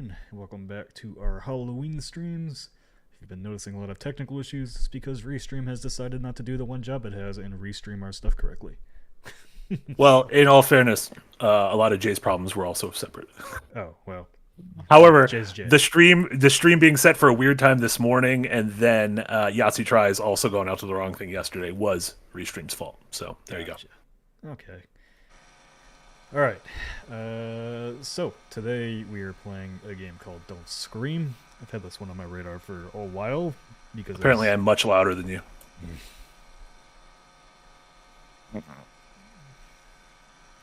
everyone. Welcome back to our Halloween streams. If you've been noticing a lot of technical issues, it's because Restream has decided not to do the one job it has and restream our stuff correctly. Well, in all fairness, a lot of Jay's problems were also separate. Oh, well. However, Jay's Jay. the stream being set for a weird time this morning, and then Yahtzee tries also going out to the wrong thing yesterday was Restream's fault. So there you go. Okay. All right. So today we are playing a game called Don't Scream. I've had this one on my radar for a while because Apparently I'm much louder than you.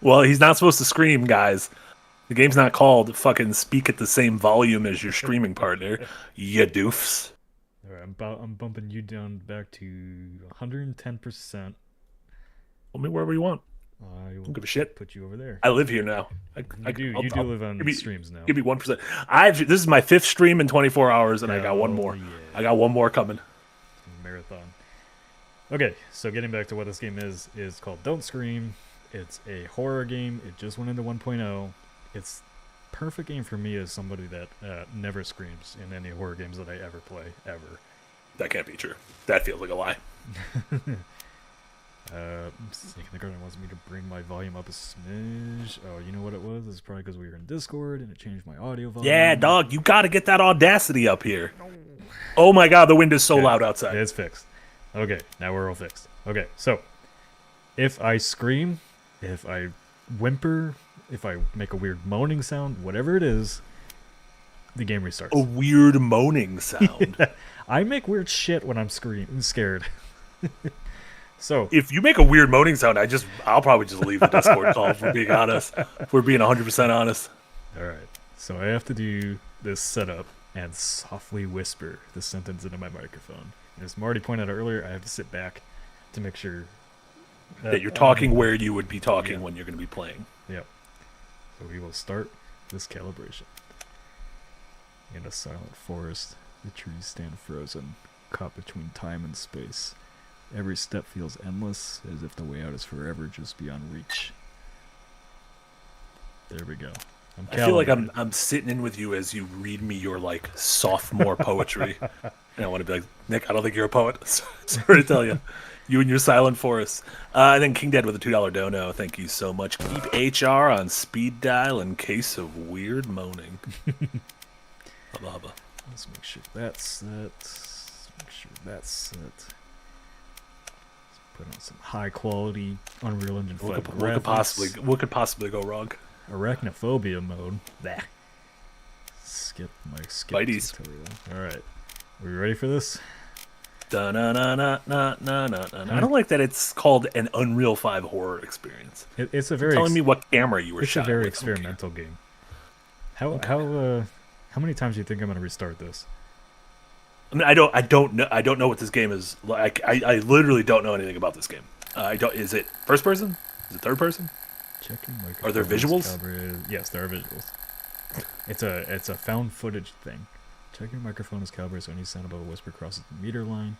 Well, he's not supposed to scream, guys. The game's not called fucking speak at the same volume as your streaming partner, you doofs. All right, I'm bumping you down back to 110%. Put me wherever you want. I will Don't give a shit. put you over there. I live here now. You do live on streams now. Give me 1%. This is my 5th stream in 24 hours, and I got one more. Yeah. I got one more coming. Marathon. Okay, so getting back to what this game is called Don't Scream. It's a horror game. It just went into 1.0. It's perfect game for me as somebody that never screams in any horror games that I ever play, ever. That can't be true. That feels like a lie. Snake in the Garden wants me to bring my volume up a smidge. Oh, you know what it was? It's probably because we were in Discord and it changed my audio volume. Yeah, dog, you gotta get that audacity up here. Oh my god, the wind is so loud outside. It's fixed. Okay, now we're all fixed. Okay, so if I scream, if I whimper, if I make a weird moaning sound, whatever it is, the game restarts. A weird moaning sound. Yeah, I make weird shit when I'm scared. So if you make a weird moaning sound, I'll probably just leave the Discord call, if we're being honest. If we're being 100% honest. Alright, so I have to do this setup and softly whisper the sentence into my microphone. And as Marty pointed out earlier, I have to sit back to make sure that you're talking where you would be talking when you're going to be playing. Yep. So we will start this calibration. In a silent forest, the trees stand frozen, caught between time and space. Every step feels endless, as if the way out is forever just beyond reach. There we go. I feel like I'm sitting in with you as you read me your like sophomore poetry. And I want to be like, Nick, I don't think you're a poet. Sorry to tell you. You and your silent forest. And then King Dead with a $2 dono. Thank you so much. Keep HR on speed dial in case of weird moaning. Hubba. Let's make sure that's set. Make sure that's set. Put on some high quality Unreal Engine 5 graphics. What could possibly go wrong? Arachnophobia mode. Bah. Skip Spidey's. tutorial. Alright. Are we ready for this? I don't like that it's called an Unreal 5 horror experience. It's a very telling me what camera you were shot. It's a very with. experimental game. How many times do you think I'm gonna restart this? I mean, I don't know what this game is like. I literally don't know anything about this game. Is it first person? Is it third person? Checking microphone. Are there visuals? Yes, there are visuals. It's a found footage thing. Check your microphone is calibrated so any sound above a whisper crosses the meter line.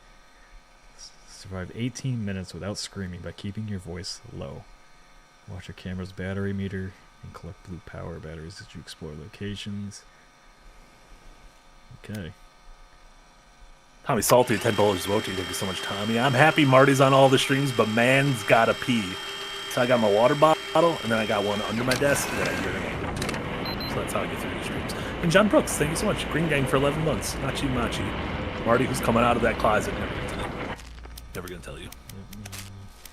Survive 18 minutes without screaming by keeping your voice low. Watch your camera's battery meter and collect blue power batteries as you explore locations. Okay. Tommy Salty, $10 is voting. Thank you so much, Tommy. I'm happy Marty's on all the streams, but man's gotta pee. So I got my water bottle, and then I got one under my desk, and then I urinate. So that's how I get through the streams. And John Brooks, thank you so much. Green Gang for 11 months. Machi. Marty, who's coming out of that closet. Never gonna tell you.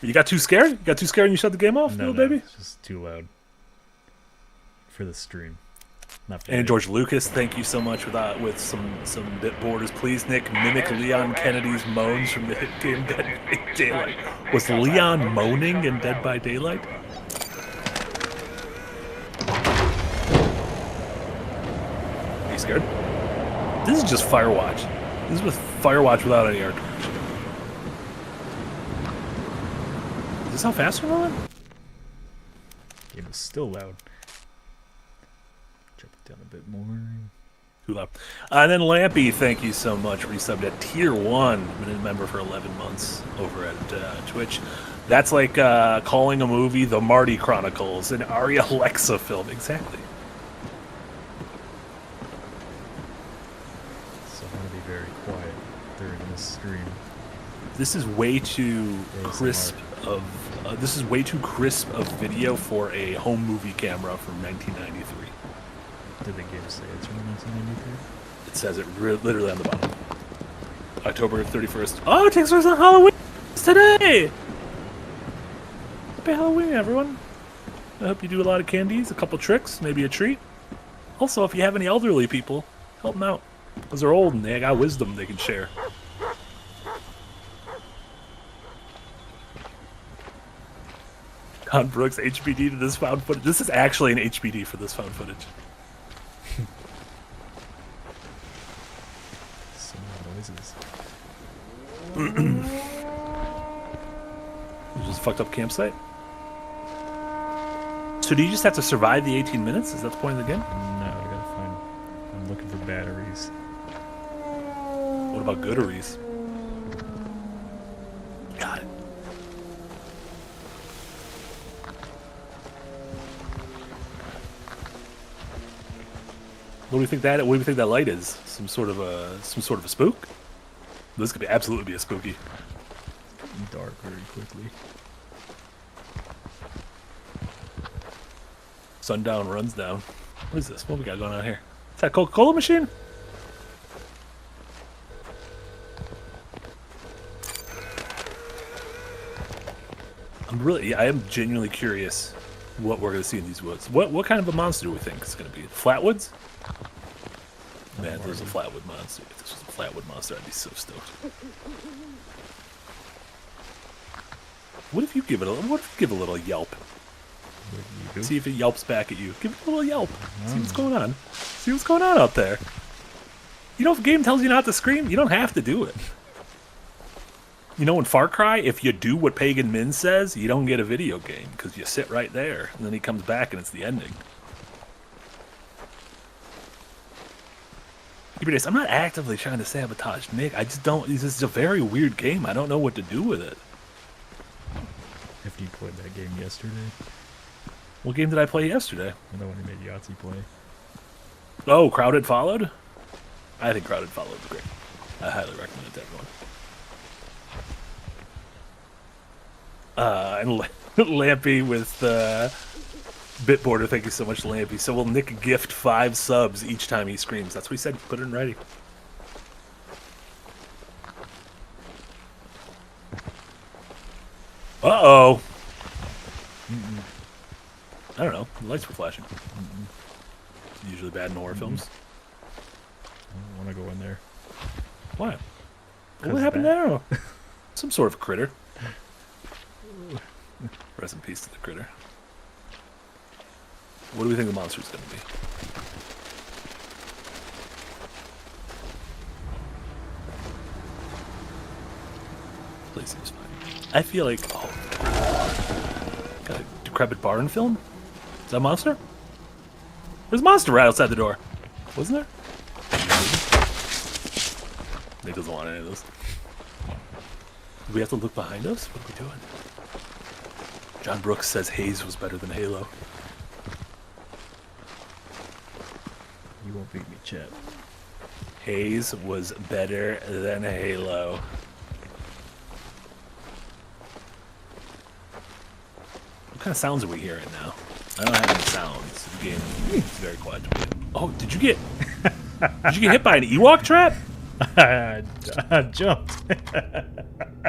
You got too scared? You got too scared and you shut the game off, No, baby? It's just too loud for the stream. Not for and me. George Lucas, thank you so much with some bit borders. Please, Nick, mimic Leon Kennedy's moans from the hit game Dead by Daylight. Was Leon moaning in Dead by Daylight? Are you scared? This is just Firewatch. This is with Firewatch without any air conditioning. Is this how fast we're going? Game is still loud. Drop it down a bit more. Too loud. And then Lampy, thank you so much. Resubbed at Tier 1. Been a member for 11 months over at Twitch. That's like calling a movie The Marty Chronicles, an Arya Alexa film. Exactly. this stream. This is way too ASMR. crisp of. This is way too crisp of video for a home movie camera from 1993. Did the game say it's from 1993? It says it literally on the bottom. October 31st. Oh, it takes place on Halloween! It's today! Happy Halloween, everyone. I hope you do a lot of candies, a couple tricks, maybe a treat. Also, if you have any elderly people, help them out. Because they're old and they got wisdom they can share. Con Brooks HBD to this found footage. This is actually an HBD for this found footage. Some noises. Just a fucked up campsite. So do you just have to survive the 18 minutes? Is that the point of the game? No, I gotta find. I'm looking for batteries. What about gooderies? Got it. What do you think that? What do you think that light is? Some sort of a spook? This could absolutely be a spooky. Dark very quickly. Sundown runs down. What is this? What we got going on here? Is that a Coca-Cola machine? I am genuinely curious what we're going to see in these woods. What kind of a monster do we think it's going to be? Flatwoods? Man, if there's a flatwood monster. If this was a flatwood monster, I'd be so stoked. What if you give it a little yelp? See if it yelps back at you. Give it a little yelp. See what's going on. See what's going on out there. You know, if a game tells you not to scream, you don't have to do it. You know, in Far Cry, if you do what Pagan Min says, you don't get a video game because you sit right there, and then he comes back and it's the ending. I'm not actively trying to sabotage Nick. I just don't. This is a very weird game. I don't know what to do with it. If you played that game yesterday, What game did I play yesterday? the one you made Yahtzee play. Oh, Crowded Followed? I think Crowded Followed is great. I highly recommend it to everyone. And Lampy with Bitborder, thank you so much, Lampy. So will Nick gift 5 subs each time he screams? That's what he said. Put it in writing. Uh-oh. I don't know. The lights were flashing. It's usually bad in horror films. I don't want to go in there. Why? What happened there? Some sort of critter. Rest in peace to the critter. What do we think the monster's going to be? Place seems fine. I feel like... Oh. Got a decrepit barn film? Is that a monster? There's a monster right outside the door. Wasn't there? Nick doesn't want any of those. Do we have to look behind us? What are we doing? John Brooks says Haze was better than Halo. You won't beat me, chat. Haze was better than Halo. What kind of sounds are we hearing now? I don't have any sounds. The game is very quiet to me. Oh, did you get hit by an Ewok trap? I jumped.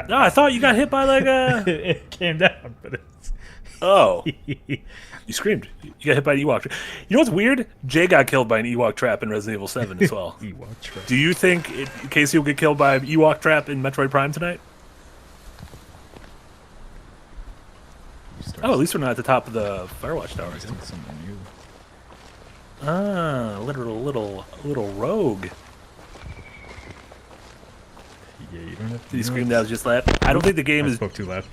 No, I thought you got hit by like a... It came down, but it's... Oh. You screamed. You got hit by an Ewok trap. You know what's weird? Jay got killed by an Ewok trap in Resident Evil 7 as well. Ewok trap. Do you think Casey will get killed by an Ewok trap in Metroid Prime tonight? Oh, at least we're not at the top of the Firewatch Tower again. Something new. Ah, little rogue. Yeah, you don't have to. Did he scream that was just loud? I don't think the game I is... spoke too loud.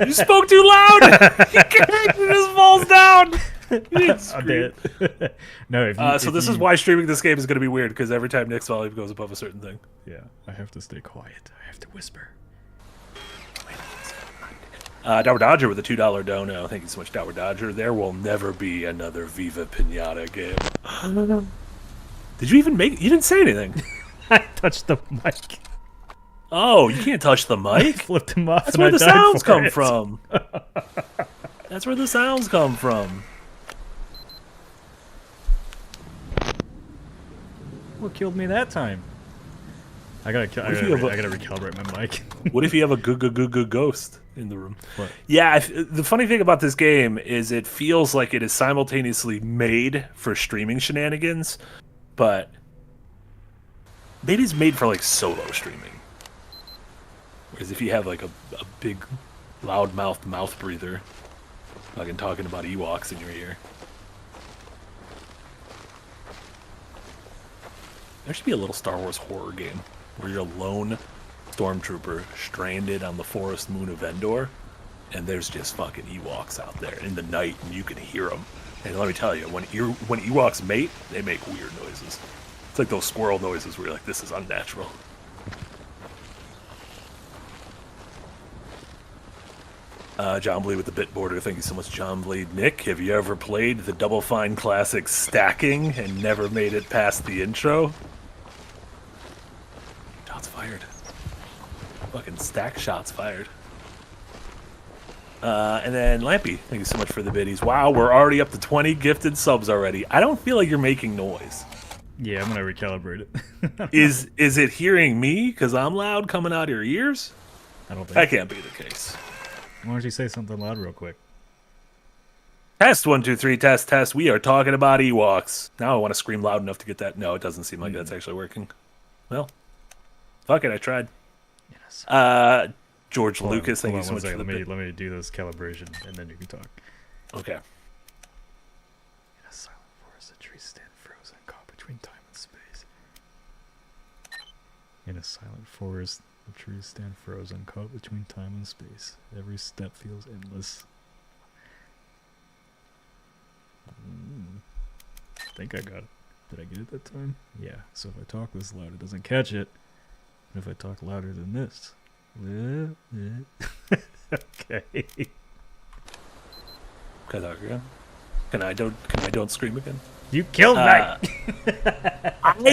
You spoke too loud! He just falls down! You didn't scream. No, if you, So this is why streaming this game is going to be weird, because every time Nick's volume goes above a certain thing. Yeah, I have to stay quiet. I have to whisper. Dower Dodger with a $2 dono. Thank you so much, Dower Dodger. There will never be another Viva Pinata game. Did you even make... You didn't say anything. I touched the mic. Oh, you can't touch the mic. Flipped him off. That's and where I the died sounds for come it. from. That's where the sounds come from. What killed me that time? I gotta recalibrate my mic. What if you have a good ghost in the room? What? Yeah, the funny thing about this game is it feels like it is simultaneously made for streaming shenanigans, but maybe it's made for like solo streaming. Whereas if you have like a big loudmouth mouth breather, fucking talking about Ewoks in your ear. There should be a little Star Wars horror game where you're a lone stormtrooper stranded on the forest moon of Endor, and there's just fucking Ewoks out there in the night, and you can hear them. And let me tell you, when Ewoks mate, they make weird noises. It's like those squirrel noises where you're like, this is unnatural. John Blee with the bit border. Thank you so much, John Blee. Nick, have you ever played the Double Fine classic Stacking and never made it past the intro? Shots fired. Fucking stack shots fired. And then Lampy, thank you so much for the biddies. Wow, we're already up to 20 gifted subs already. I don't feel like you're making noise. Yeah, I'm gonna recalibrate it. Is it hearing me because I'm loud coming out of your ears? I don't think That can't be the case. Why don't you say something loud real quick? Test 1 2 3 test. We are talking about Ewoks. Now I want to scream loud enough to get that. No, it doesn't seem like that's actually working. Well, fuck it. I tried. Yes. George Lucas, thank you so much for the let me do this calibration, and then you can talk. Okay. In a silent forest, the trees stand frozen, caught between time and space. In a silent forest, the trees stand frozen, caught between time and space. Every step feels endless. I think I got it. Did I get it that time? Yeah. So if I talk this loud, it doesn't catch it. And if I talk louder than this, okay. Can I talk again? Can I don't scream again? You killed me. I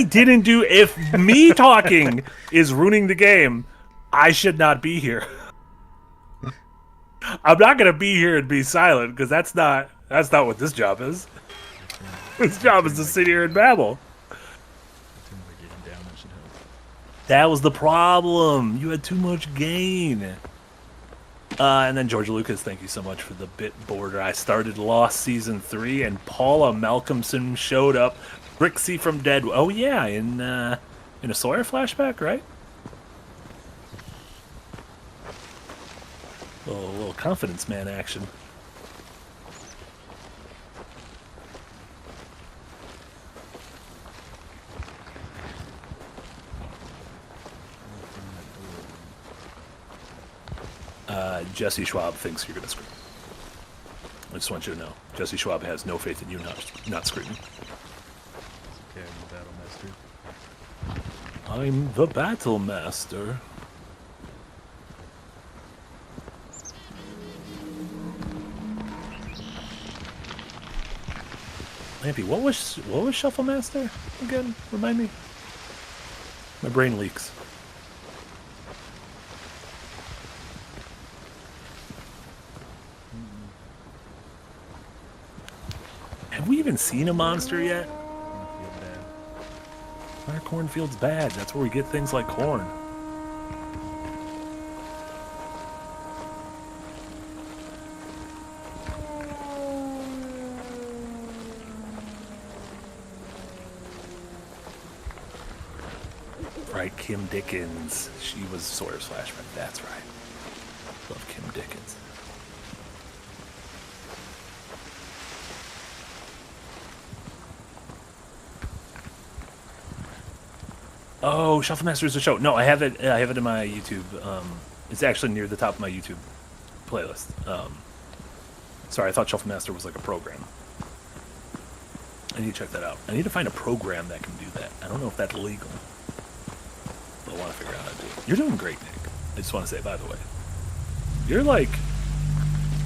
didn't do. If me talking is ruining the game, I should not be here. I'm not gonna be here and be silent because that's not what this job is. This job is to sit here and babble. That was the problem. You had too much gain. And then George Lucas, thank you so much for the bit border. I started Lost Season 3, and Paula Malcolmson showed up. Brixie from Dead. Oh yeah, in a Sawyer flashback, right? A little confidence man action. Jesse Schwab thinks you're going to scream. I just want you to know. Jesse Schwab has no faith in you not screaming. Okay, I'm I'm the Battle Master. Lampy, what was Shuffle Master again? Remind me. My brain leaks. Have we even seen a monster yet? Our cornfield's bad. That's where we get things like corn. Right, Kim Dickens. She was Sawyer's flashback. That's right. Love Kim Dickens. Oh, Shuffle Master is a show. No, I have it. I have it in my YouTube. It's actually near the top of my YouTube playlist. Sorry, I thought Shuffle Master was like a program. I need to check that out. I need to find a program that can do that. I don't know if that's legal, but I want to figure out how to do it. You're doing great, Nick. I just want to say, by the way, you're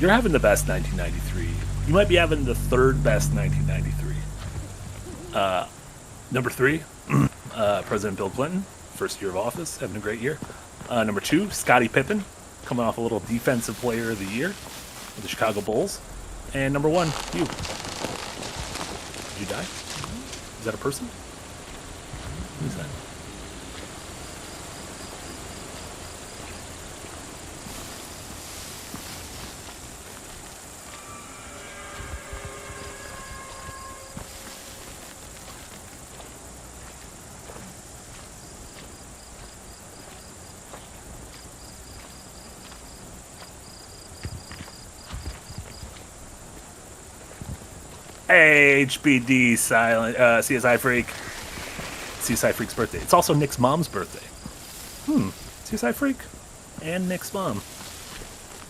having the best 1993. You might be having the third best 1993. Number 3. President Bill Clinton, first year of office, having a great year. Number 2, Scottie Pippen, coming off a little Defensive Player of the Year with the Chicago Bulls. And number 1, you. Did you die? Is that a person? Who is that? HBD silent CSI Freak. CSI Freak's birthday. It's also Nick's mom's birthday. CSI Freak and Nick's mom.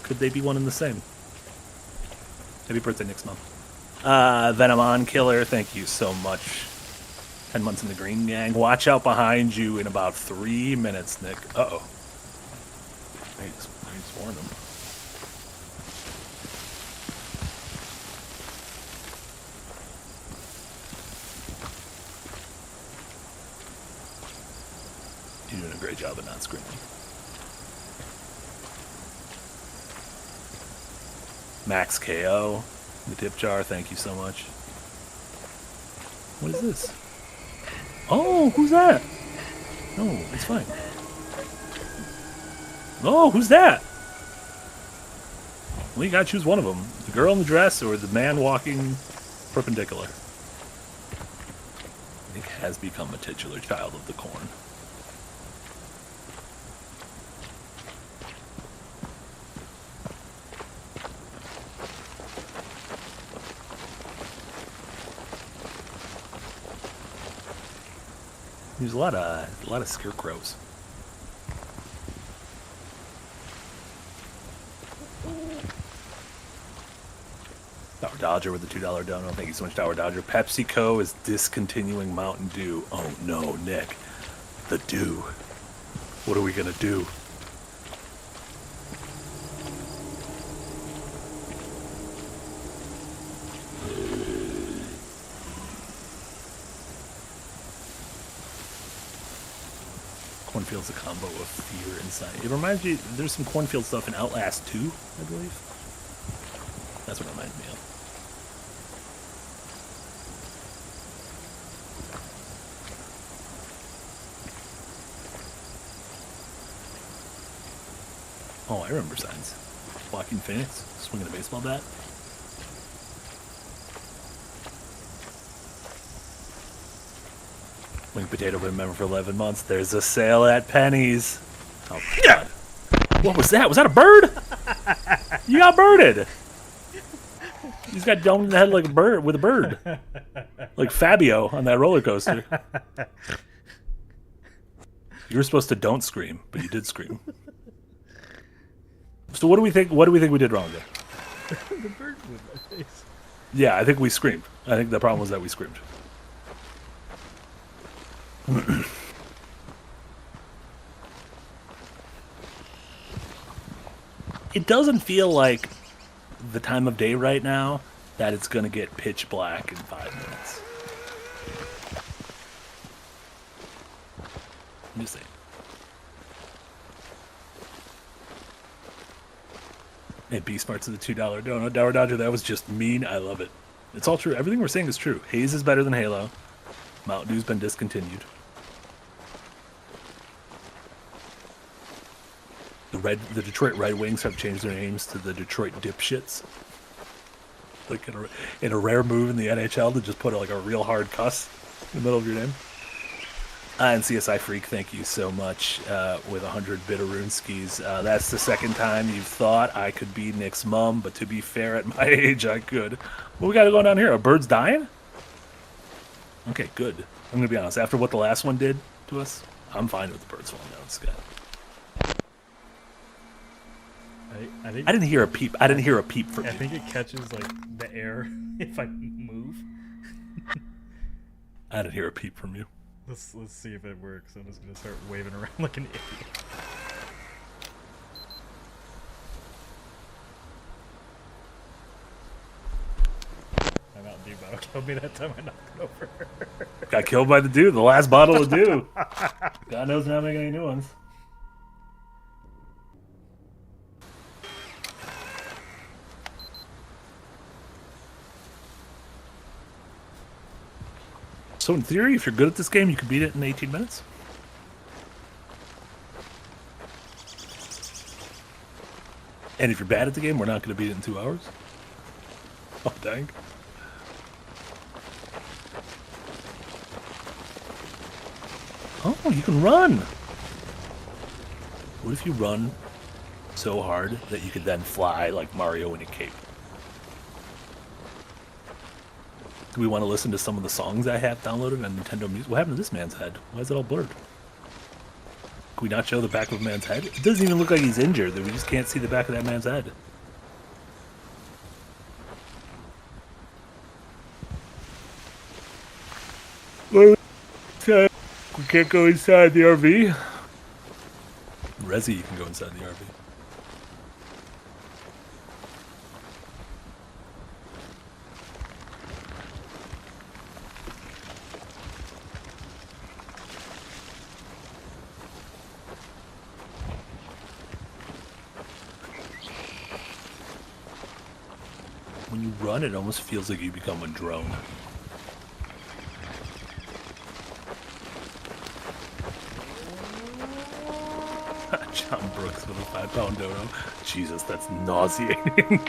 Could they be one and the same? Happy birthday, Nick's mom. Venom on Killer, thank you so much. 10 months in the Green Gang. Watch out behind you in about 3 minutes, Nick. Uh-oh. I just warned him. You're doing a great job of not screaming. Max KO, the tip jar, thank you so much. What is this? Oh, who's that? No, it's fine. Oh, who's that? Well, you gotta choose one of them. The girl in the dress or the man walking perpendicular. Nick has become a titular child of the corn. There's a lot of scarecrows. Tower Dodger with the $2 dono. Thank you so much, Tower Dodger. PepsiCo is discontinuing Mountain Dew. Oh no, Nick. The Dew. What are we gonna do? Cornfield's a combo of fear and sight. It reminds me, there's some Cornfield stuff in Outlast 2, I believe. That's what it reminds me of. Oh, I remember signs. Joaquin Phoenix, swinging a baseball bat. Wing potato been a member for 11 months. There's a sale at Penny's. Oh, God. What was that? Was that a bird? You got birded. He's got domed in the head like a bird with a bird. Like Fabio on that roller coaster. You were supposed to don't scream, but you did scream. So what do we think we did wrong there? The bird was in my face. Yeah, I think we screamed. I think the problem was that we screamed. It doesn't feel like the time of day right now that it's going to get pitch black in 5 minutes. I'm just saying. Hey, B Smarts to the $2 dono. Dower Dodger, that was just mean. I love it. It's all true. Everything we're saying is true. Haze is better than Halo. Mountain Dew's been discontinued. The Detroit Red Wings have changed their names to the Detroit Dipshits. Like in a rare move in the NHL to just put like a real hard cuss in the middle of your name. And CSI Freak, thank you so much with 100 Bitterunskis. That's the second time you've thought I could be Nick's mom, but to be fair, at my age, I could. What we got going on here? A bird's dying? Okay, good. I'm going to be honest. After what the last one did to us, I'm fine with the birds falling down the sky. I didn't hear a peep. I didn't hear a peep from you. I think it catches like the air if I move. I didn't hear a peep from you. Let's see if it works. I'm just gonna start waving around like an idiot. I'm out debug. Porno killed me that time I knocked it over. Got killed by the Dew, the last bottle of Dew. God knows they're not making any new ones. So in theory, if you're good at this game, you could beat it in 18 minutes. And if you're bad at the game, we're not going to beat it in 2 hours. Oh, dang. Oh, you can run. What if you run so hard that you could then fly like Mario in a cape? Do we want to listen to some of the songs I have downloaded on Nintendo Music? What happened to this man's head? Why is it all blurred? Can we not show the back of a man's head? It doesn't even look like he's injured. We just can't see the back of that man's head. We can't go inside the RV. Resi, you can go inside the RV. When you run, it almost feels like you become a drone. John Brooks with a 5-pound dodo. Jesus, that's nauseating.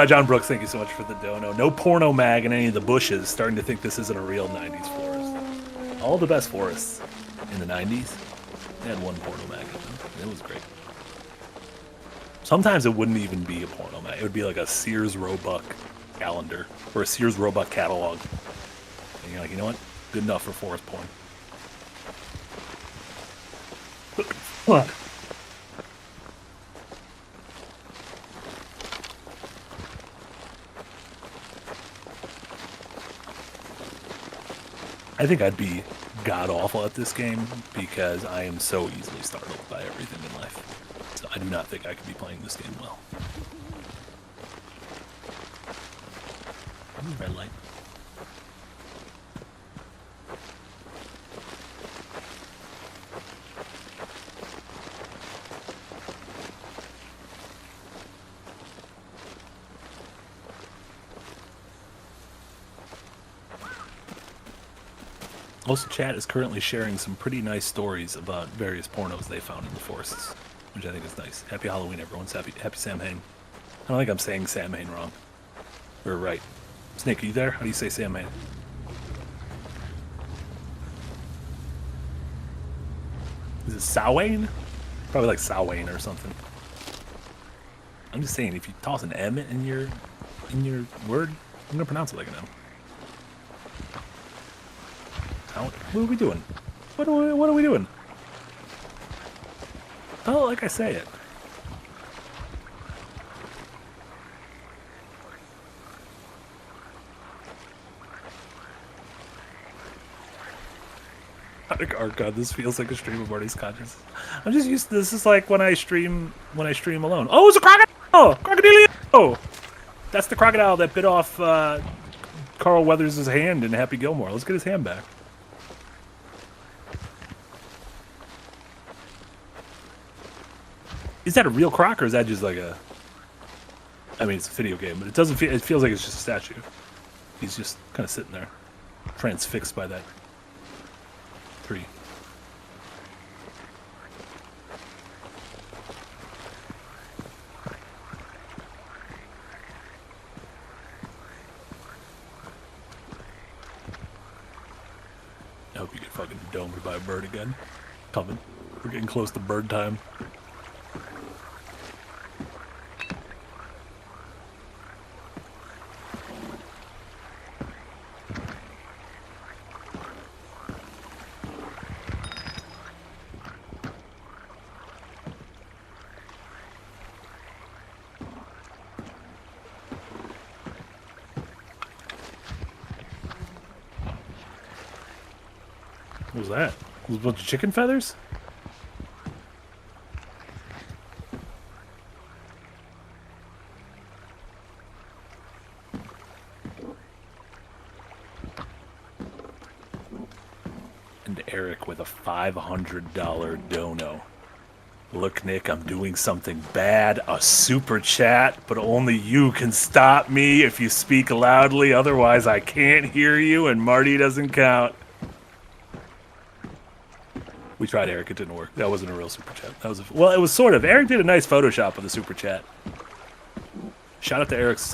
John Brooks, thank you so much for the dono. No porno mag in any of the bushes. Starting to think this isn't a real 90s forest. All the best forests in the 90s, they had one porno mag in them. And it was great. Sometimes it wouldn't even be a porno mag. It would be like a Sears Roebuck calendar or a Sears Roebuck catalog. And you're like, you know what? Good enough for forest porn. What? I think I'd be god-awful at this game because I am so easily startled by everything in life. So I do not think I could be playing this game well. Red light. Most of chat is currently sharing some pretty nice stories about various pornos they found in the forests, which I think is nice. Happy Halloween, everyone. Happy Samhain. I don't think I'm saying Samhain wrong. Or right. Snake, are you there? How do you say Samhain? Is it Samhain? Probably like Samhain or something. I'm just saying, if you toss an M in your word, I'm gonna pronounce it like an M. What are we doing? What are we doing? Oh, like I say it. Oh god, this feels like a stream of Marty's consciousness. I'm just used to this. Is like when I stream alone. Oh, it's a crocodile! Crocodilio! That's the crocodile that bit off Carl Weathers' hand in Happy Gilmore. Let's get his hand back. Is that a real croc or is that just like a... I mean, it's a video game, but it doesn't feel... It feels like it's just a statue. He's just kind of sitting there, transfixed by that tree. I hope you get fucking domed by a bird again. Coming. We're getting close to bird time. What was that? Was it a bunch of chicken feathers? Eric with a $500 dono. Look, Nick, I'm doing something bad. A super chat, but only you can stop me if you speak loudly. Otherwise, I can't hear you, and Marty doesn't count. We tried, Eric. It didn't work. That wasn't a real super chat. That was well, it was sort of. Eric did a nice Photoshop of the super chat. Shout out to Eric's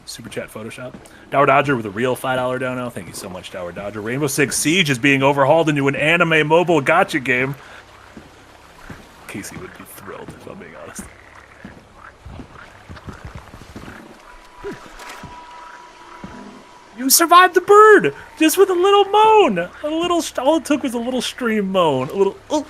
super chat Photoshop. Dower Dodger with a real $5 dono. Thank you so much, Dower Dodger. Rainbow Six Siege is being overhauled into an anime mobile gacha game. Casey would be thrilled, if I'm being honest. You survived the bird just with a little moan. All it took was a little stream moan. A little. Oh.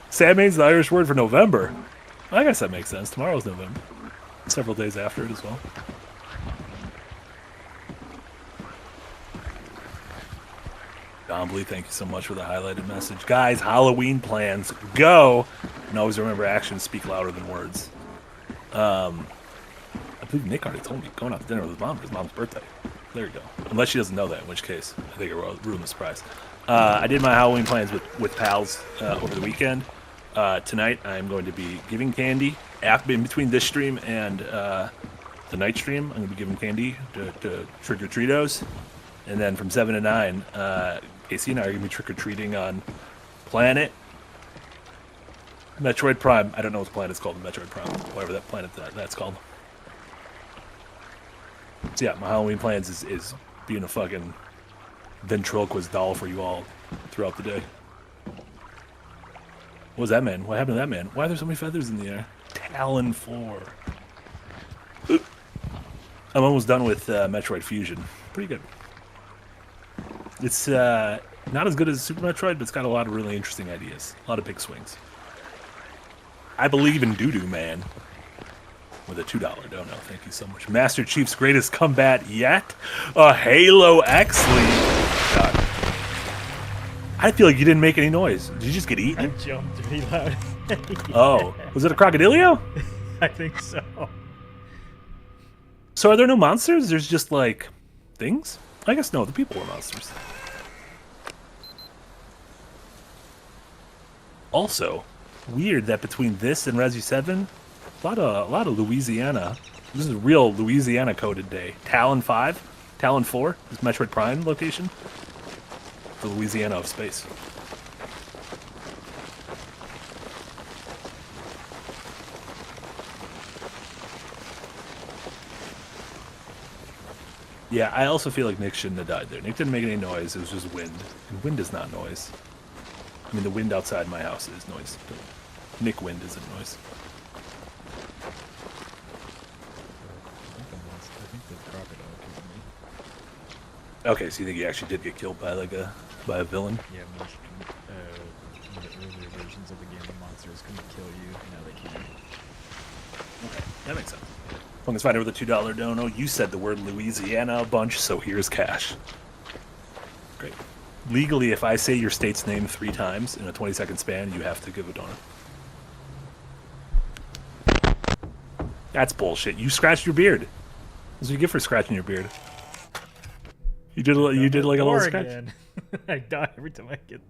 Sandmane's the Irish word for November. I guess that makes sense. Tomorrow's November. Several days after it as well. Dombly, thank you so much for the highlighted message. Guys, Halloween plans, go! And always remember, actions speak louder than words. I believe Nick already told me going out to dinner with his mom for his mom's birthday. There you go. Unless she doesn't know that, in which case, I think it ruined the surprise. I did my Halloween plans with pals over the weekend. Tonight, I'm going to be giving candy. In between this stream and the night stream, I'm going to be giving candy to trick-or-treatos. And then from 7 to 9, Casey and I are going to be trick-or-treating on Planet Metroid Prime. I don't know what the planet's called in Metroid Prime, whatever that planet that's called. So yeah, my Halloween plans is being a fucking ventriloquist doll for you all throughout the day. What was that, man? What happened to that, man? Why are there so many feathers in the air? Talon 4. I'm almost done with Metroid Fusion. Pretty good. It's not as good as Super Metroid, but it's got a lot of really interesting ideas. A lot of big swings. I believe in Doo-Doo Man. With a $2 dono. Thank you so much. Master Chief's greatest comeback yet? A Halo X League. God. I feel like you didn't make any noise. Did you just get eaten? I jumped pretty loud. Yeah. Oh. Was it a crocodilio? I think so. So are there no monsters? There's just, like, things? I guess no, the people were monsters. Also, weird that between this and Resi 7, a lot of Louisiana. This is a real Louisiana coded day. Talon 5, Talon 4, is Metroid Prime location. The Louisiana of space. Yeah, I also feel like Nick shouldn't have died there. Nick didn't make any noise. It was just wind. And wind is not noise. I mean, the wind outside my house is noise. But Nick wind isn't noise. I think the crocodile killed me. Okay, so you think he actually did get killed by by a villain? Yeah, most one of the earlier versions of the game, the monsters couldn't kill you. Now they can. Okay, that makes sense. Longest Finder with a $2 dono. You said the word Louisiana a bunch, so here's cash. Great. Legally, if I say your state's name 3 times in a 20-second span, you have to give a dono. That's bullshit. You scratched your beard. That's what you get for scratching your beard. You did like a little scratch. Again. I die every time I get there.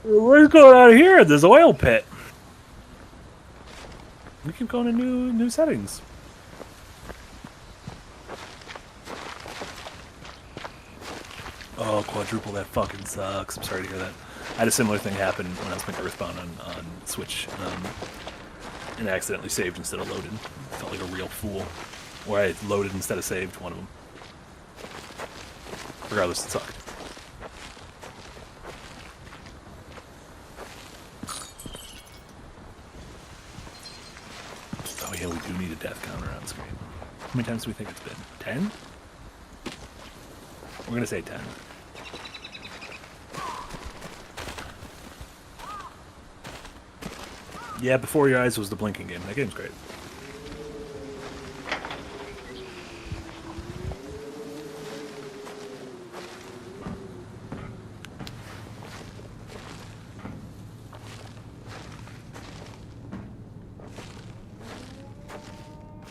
What's going on here? There's oil pit. We keep going to new settings. Oh, quadruple, that fucking sucks. I'm sorry to hear that. I had a similar thing happen when I was playing Earthbound on Switch, and I accidentally saved instead of loaded. Felt like a real fool. Or I loaded instead of saved, one of them. Regardless, it sucked. Oh yeah, we do need a death counter on screen. How many times do we think it's been? 10? We're gonna say 10. Yeah, Before Your Eyes was the blinking game. That game's great.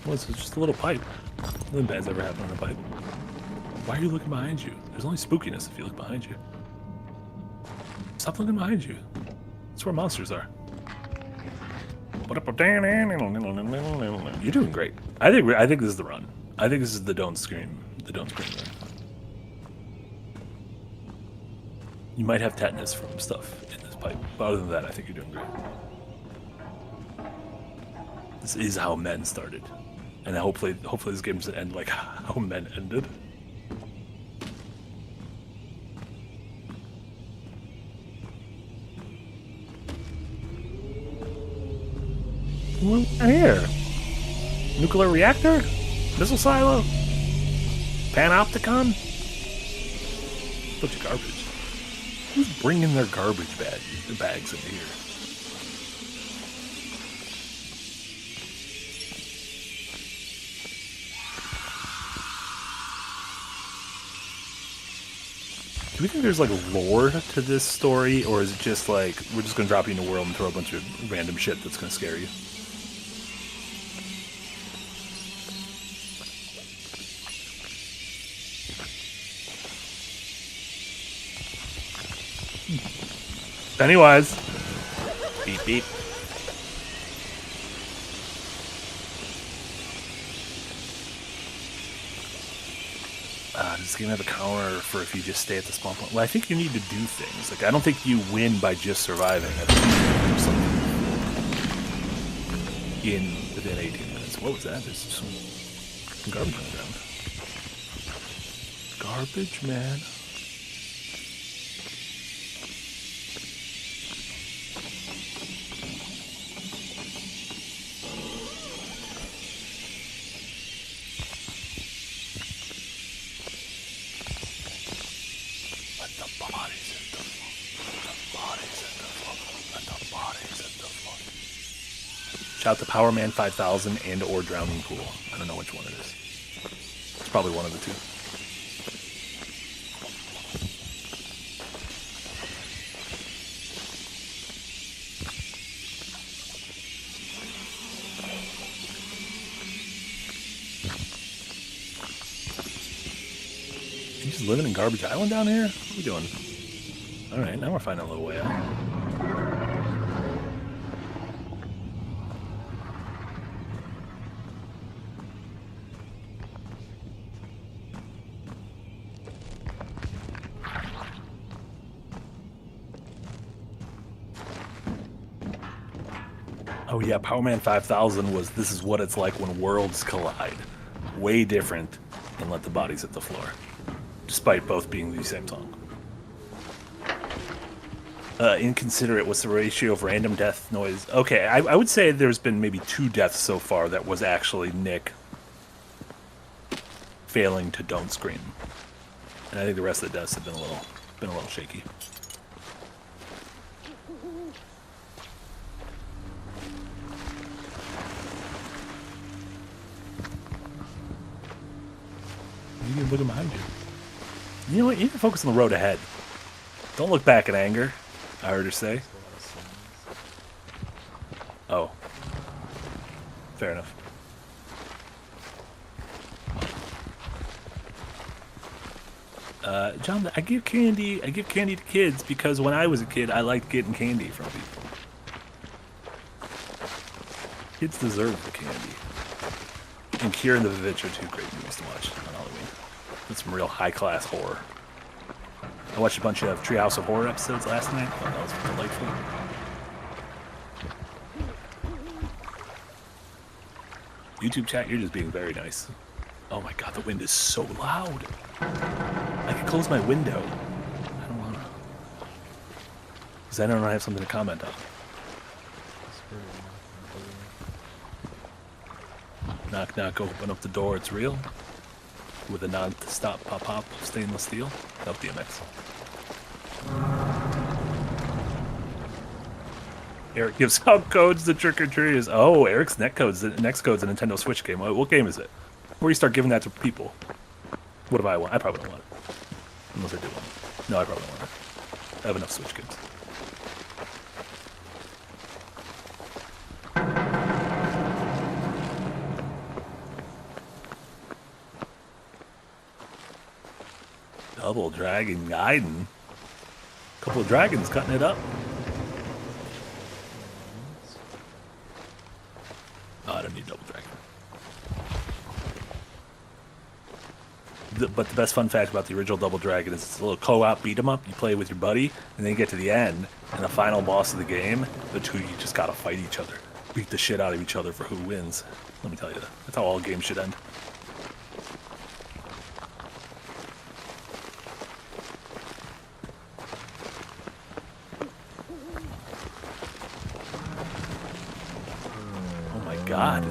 Well, it's just a little pipe. Nothing bad's ever happened on a pipe. Why are you looking behind you? There's only spookiness if you look behind you. Stop looking behind you. That's where monsters are. You're doing great. I think this is the run. I think this is the don't scream run. You might have tetanus from stuff in this pipe, but other than that, I think you're doing great. This is how men started, and hopefully this game's gonna end like how men ended. What's here? Nuclear reactor? Missile silo? Panopticon? Bunch of garbage. Who's bringing their garbage bags into here? Do we think there's like lore to this story, or is it just like we're just gonna drop you in the world and throw a bunch of random shit that's gonna scare you? Pennywise. Beep beep. Does this game have a counter for if you just stay at the spawn point? Well, I think you need to do things. Like, I don't think you win by just surviving. I think you do something within 18 minutes. What was that? There's some garbage on the ground. Garbage, man. Shout out to Power Man 5000 and or Drowning Pool. I don't know which one it is. It's probably one of the two. You just living in Garbage Island down here? What are we doing? Alright, now we're finding a little way out. Oh yeah, Power Man 5000 was This Is What It's Like When Worlds Collide. Way different than Let the Bodies Hit the Floor. Despite both being the same song. Inconsiderate, what's the ratio of random death noise? Okay, I would say there's been maybe 2 deaths so far that was actually Nick failing to don't scream. And I think the rest of the deaths have been a little shaky. You can look behind you. You know what? You need to focus on the road ahead. Don't look back in anger, I heard her say. Oh. Fair enough. John, I give candy to kids because when I was a kid, I liked getting candy from people. Kids deserve the candy. And Cure and the Vivitch are 2 great movies to watch on Halloween. That's some real high-class horror. I watched a bunch of Treehouse of Horror episodes last night. Oh, that was delightful. YouTube chat, you're just being very nice. Oh my god, the wind is so loud. I could close my window. I don't want to. Because I don't have something to comment on. Knock, knock, open up the door, it's real. With a non-stop pop-pop stainless steel. That'll DMX. Eric gives out codes to trick-or-treaters. Oh, Eric's next code's a Nintendo Switch game. What game is it? Where you start giving that to people? What do I want? I probably don't want it. Unless I do want it. No, I probably don't want it. I have enough Switch games. Double Dragon Gaiden. Couple of dragons cutting it up. Oh, I don't need Double Dragon. But the best fun fact about the original Double Dragon is it's a little co-op beat 'em up. You play with your buddy, and then you get to the end, and the final boss of the game, the two you just gotta fight each other, beat the shit out of each other for who wins. Let me tell you, that's how all games should end. Oh my God.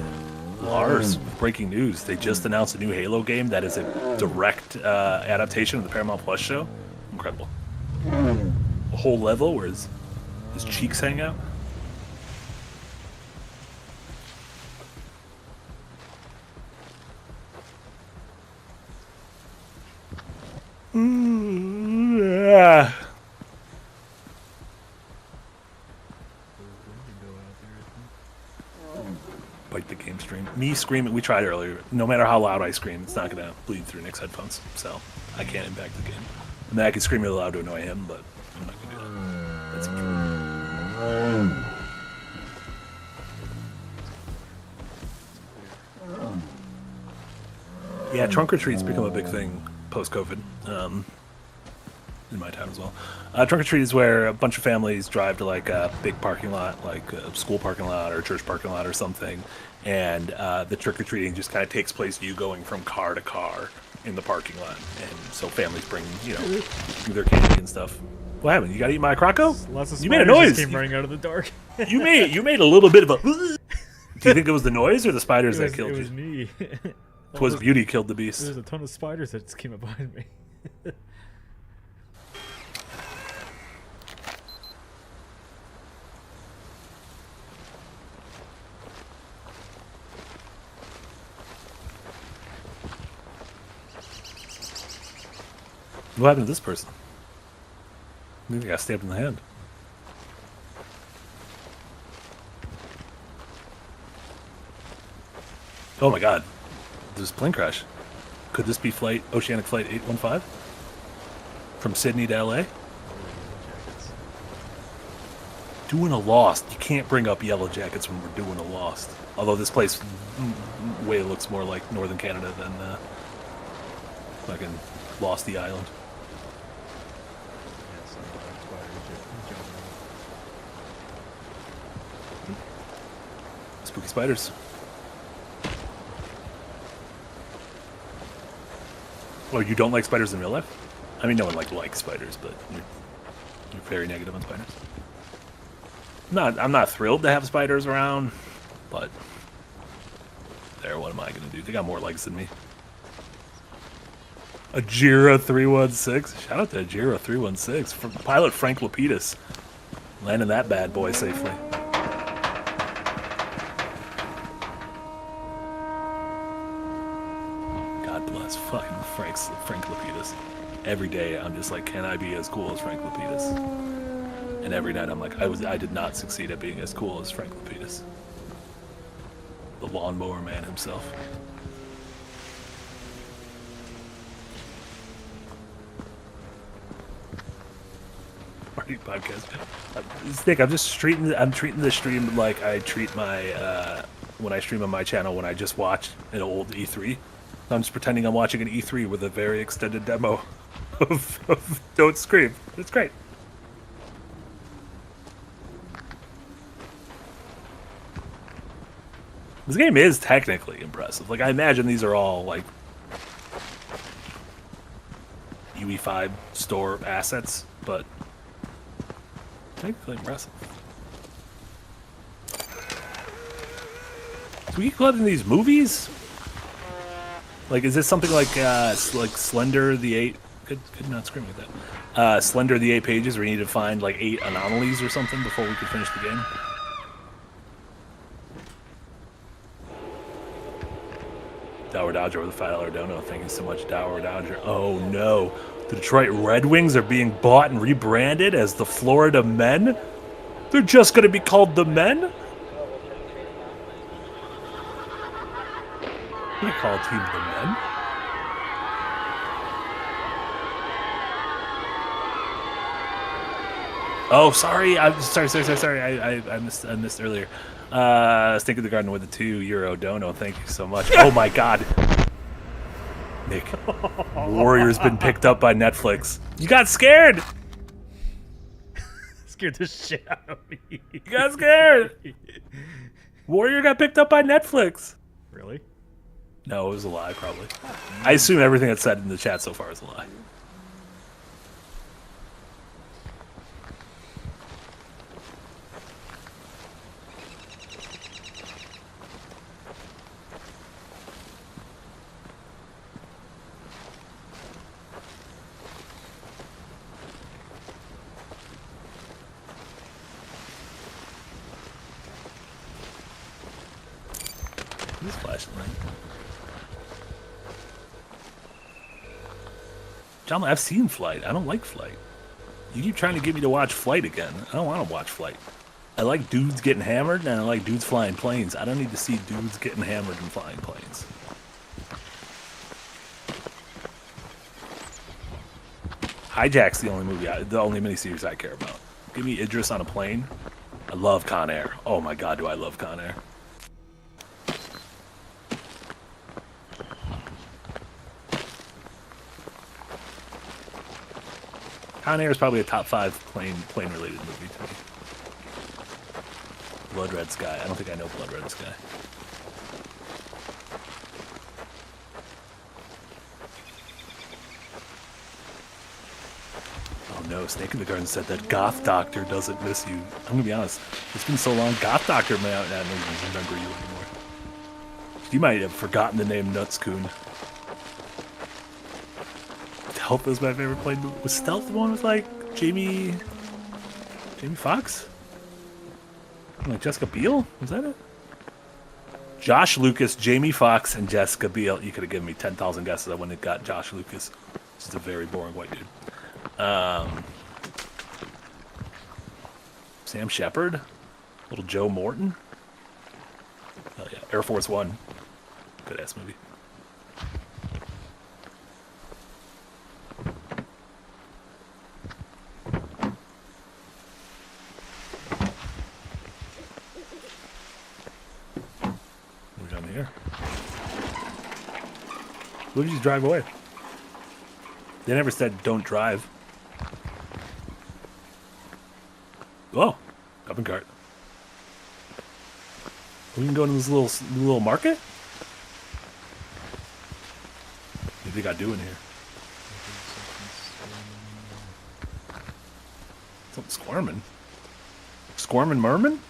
Lars, breaking news. They just announced a new Halo game that is a direct adaptation of the Paramount Plus show. Incredible. A whole level where his cheeks hang out. Yeah. Bite the game stream. Me screaming, we tried earlier. No matter how loud I scream, it's not going to bleed through Nick's headphones. So I can't impact the game. I mean, I can scream really loud to annoy him, but I'm not going to do that. That's yeah, trunk or treat's become a big thing post-COVID. In my town as well. Trunk or treat is where a bunch of families drive to like a big parking lot, like a school parking lot or a church parking lot or something, and the trick or treating just kind of takes place you going from car to car in the parking lot, and so families bring their candy and stuff. What happened? You got to eat my croco? You made a noise. Came running out of the dark. you made a little bit of a. Do you think it was the noise or the spiders that killed you? It was me. Twas beauty killed the beast. There's a ton of spiders that just came up behind me. What happened to this person? Maybe I got stabbed in the hand. Oh my God. There's a plane crash. Could this be Oceanic Flight 815? From Sydney to LA? Doing a Lost. You can't bring up Yellow Jackets when we're doing a Lost. Although this place way looks more like Northern Canada than fucking Lost the Island. Spooky spiders. Oh, you don't like spiders in real life? I mean, no one likes spiders, but you're very negative on spiders. I'm not thrilled to have spiders around, but what am I gonna do? They got more legs than me. Ajira 316. Shout out to Ajira 316. Pilot Frank Lapidus landing that bad boy safely. God bless fucking Frank Lapidus. Every day I'm just like, can I be as cool as Frank Lapidus? And every night I'm like, I did not succeed at being as cool as Frank Lapidus. The lawnmower man himself. Marty podcast. Nick, I'm treating the stream like I treat my when I stream on my channel when I just watch an old E3. I'm just pretending I'm watching an E3 with a very extended demo of Don't Scream. It's great. This game is technically impressive. Like, I imagine these are all, like, UE5 store assets, but technically impressive. Do we collect in these movies? Like, is this something like Slender the 8? Could not scream like that. Slender the 8 pages where you need to find, like, 8 anomalies or something before we could finish the game? Dower Dodger with a $5 dono. Thank you so much, Dower Dodger. Oh no. The Detroit Red Wings are being bought and rebranded as the Florida Men? They're just going to be called the Men? You call a team the Men? Oh, sorry. I'm sorry. I missed earlier. Stink of the Garden with a €2 dono. Thank you so much. Oh my God. Nick, Warrior's been picked up by Netflix. You got scared. Scared the shit out of me. You got scared. Warrior got picked up by Netflix. Really? No, it was a lie, probably. I assume everything that's said in the chat so far is a lie. This flashlight. John, I've seen Flight. I don't like Flight. You keep trying to get me to watch Flight again. I don't want to watch Flight. I like dudes getting hammered, and I like dudes flying planes. I don't need to see dudes getting hammered and flying planes. Hijack's the only miniseries I care about. Give me Idris on a plane. I love Con Air. Oh my God, do I love Con Air. Con Air is probably a top 5 plane-related movie to me. Blood Red Sky. I don't think I know Blood Red Sky. Oh no, Snake in the Garden said that Goth Doctor doesn't miss you. I'm gonna be honest. It's been so long. Goth Doctor may not even remember you anymore. You might have forgotten the name Nutscoon. Stealth was my favorite plane movie. Was Stealth the one with like Jamie Foxx? Like Jessica Biel? Was that it? Josh Lucas, Jamie Foxx, and Jessica Biel. You could have given me 10,000 guesses. I wouldn't have got Josh Lucas. He's a very boring white dude. Sam Shepard, little Joe Morton. Oh yeah, Air Force One. Good ass movie. What did you drive away? They never said don't drive. Oh, shopping cart. We can go to this little market. What do they got doing here? Something squirming. Squirming Merman?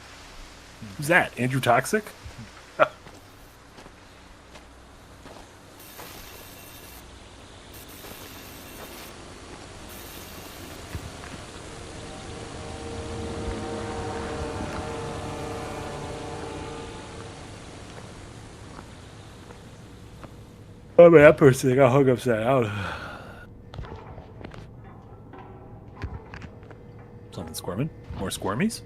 Who's that? Andrew Toxic? Oh, man, that person, they got hung upside down. Something squirming? More squirmies?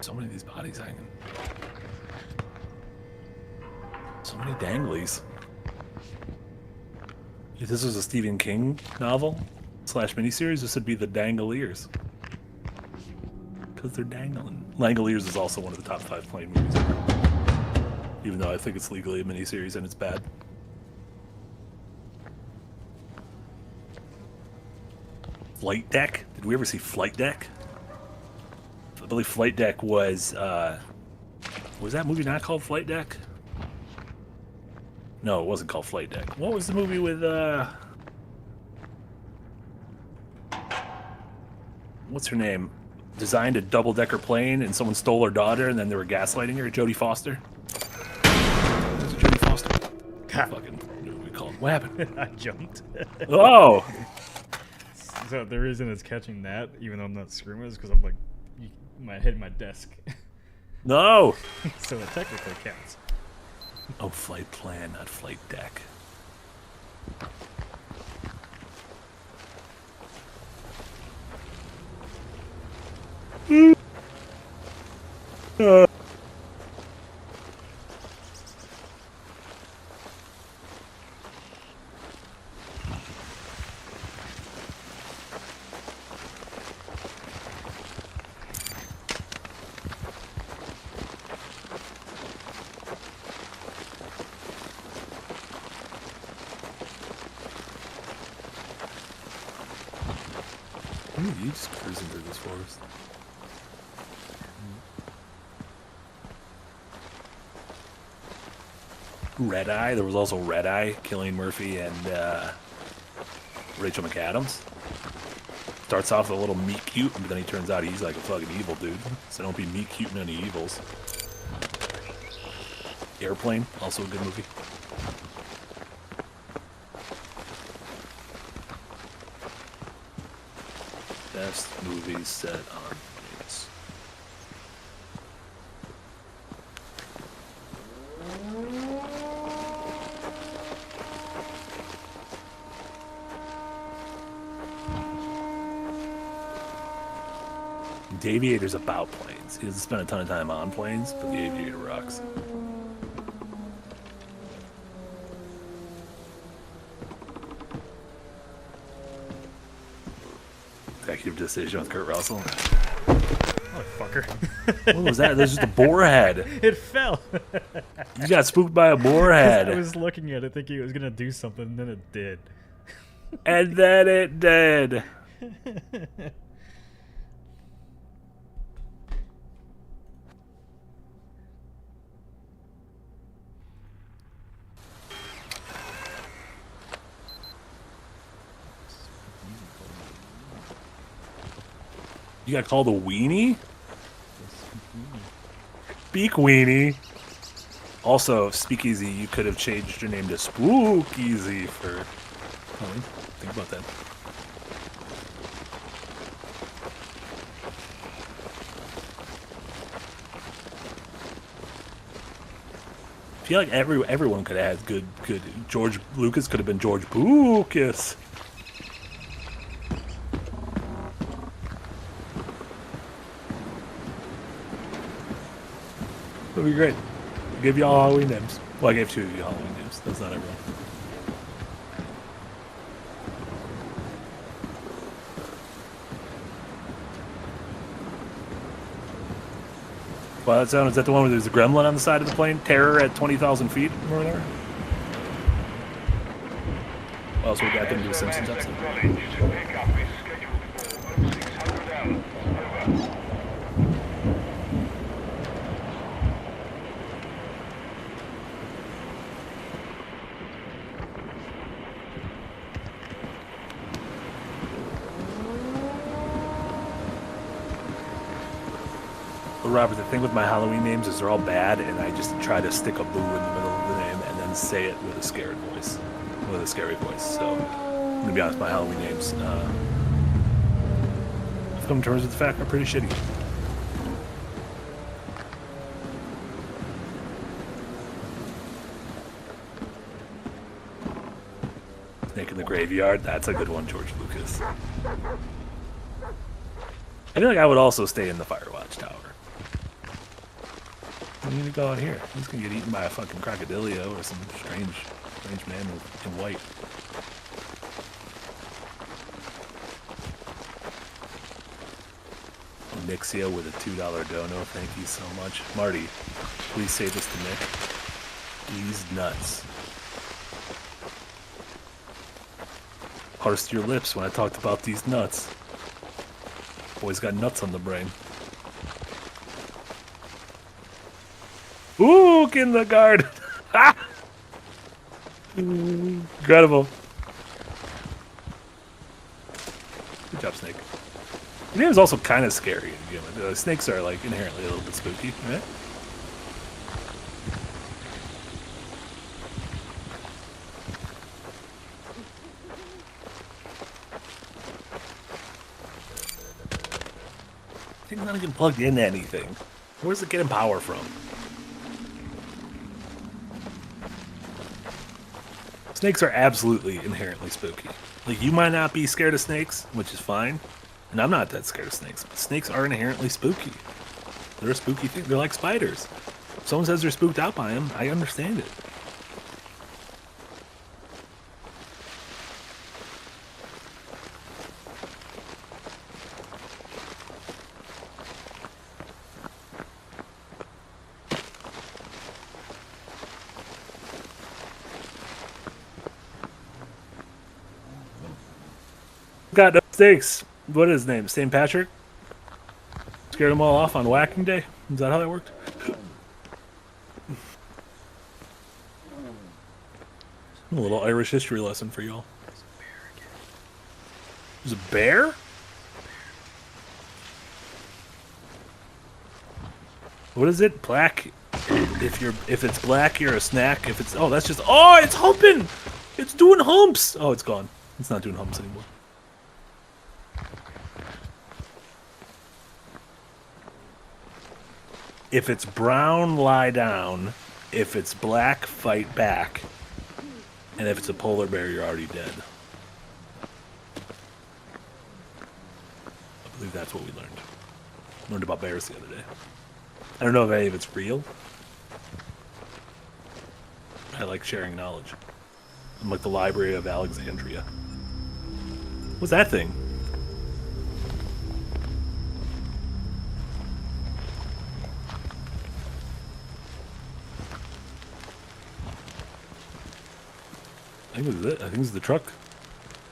So many of these bodies hanging. So many danglies. If this was a Stephen King novel / miniseries, this would be the Dangoliers. Because they're dangling. Langoliers is also one of the top 5 plane movies ever. Even though I think it's legally a miniseries and it's bad. Flight Deck? Did we ever see Flight Deck? I believe Flight Deck was that movie not called Flight Deck? No, it wasn't called Flight Deck. What was the movie with what's her name? Designed a double-decker plane and someone stole her daughter and then they were gaslighting her. Jodie Foster. That's Jodie Foster. Fucking what we call it. What happened? I jumped. Oh. So the reason it's catching that, even though I'm not screaming, is because I'm like my hit my desk. No! So it technically counts. Oh, flight plan, not flight deck. Ooh, you just cruising through this forest. Red Eye. There was also Red Eye, Killian Murphy and Rachel McAdams. Starts off with a little meet cute, but then he turns out he's like a fucking evil dude. So don't be meet cute and any evils. Airplane, also a good movie. Best movies set on planes. The Aviator's about planes. He doesn't spend a ton of time on planes, but The Aviator rocks. Executive decision with Kurt Russell. Oh, fucker. What was that? That was just a boar head. It fell. You got spooked by a boar head. I was looking at it thinking it was going to do something, and then it did. And then it did. You got called a weenie? Speak weenie. Also, Speakeasy, you could have changed your name to Spookeasy for... Oh, think about that. I feel like everyone could have had good... George Lucas could have been George Lucas. That'd be great. I'll give you all Halloween names. Well, I gave 2 of you Halloween names. That's not everyone. Well, is that the one where there's a gremlin on the side of the plane? Terror at 20,000 feet or whatever? What else we got into a Simpsons episode? Robert, the thing with my Halloween names is they're all bad, and I just try to stick a boo in the middle of the name and then say it with a scared voice, with a scary voice. So, I'm gonna be honest, my Halloween names, I've come to terms with the fact they're pretty shitty. Snake in the Graveyard, that's a good one, George Lucas. I feel like I would also stay in the Firewatch Tower. I'm gonna go out here. He's gonna get eaten by a fucking crocodilio or some strange man in white. Nixia with a $2 dono. Thank you so much. Marty, please say this to Nick. These nuts. Parsed your lips when I talked about these nuts. Boy's got nuts on the brain. Ooh, in the garden. Incredible. Good job, Snake. The name is also kind of scary. Snakes are like inherently a little bit spooky, right? I think not even plugged into anything. Where's it getting power from? Snakes are absolutely inherently spooky. Like, you might not be scared of snakes, which is fine. And I'm not that scared of snakes. But snakes are inherently spooky. They're a spooky thing. They're like spiders. If someone says they're spooked out by them, I understand it. Got no snakes. What is his name? St. Patrick? Scared them all off on whacking day? Is that how that worked? A little Irish history lesson for y'all. There's a bear? What is it? Black. If it's black, you're a snack. If it's it's humping. It's doing humps. Oh, it's gone. It's not doing humps anymore. If it's brown, lie down. If it's black, fight back. And if it's a polar bear, you're already dead. I believe that's what we learned. Learned about bears the other day. I don't know if any of it's real. I like sharing knowledge. I'm like the Library of Alexandria. What's that thing? I think this is it. I think this is the truck.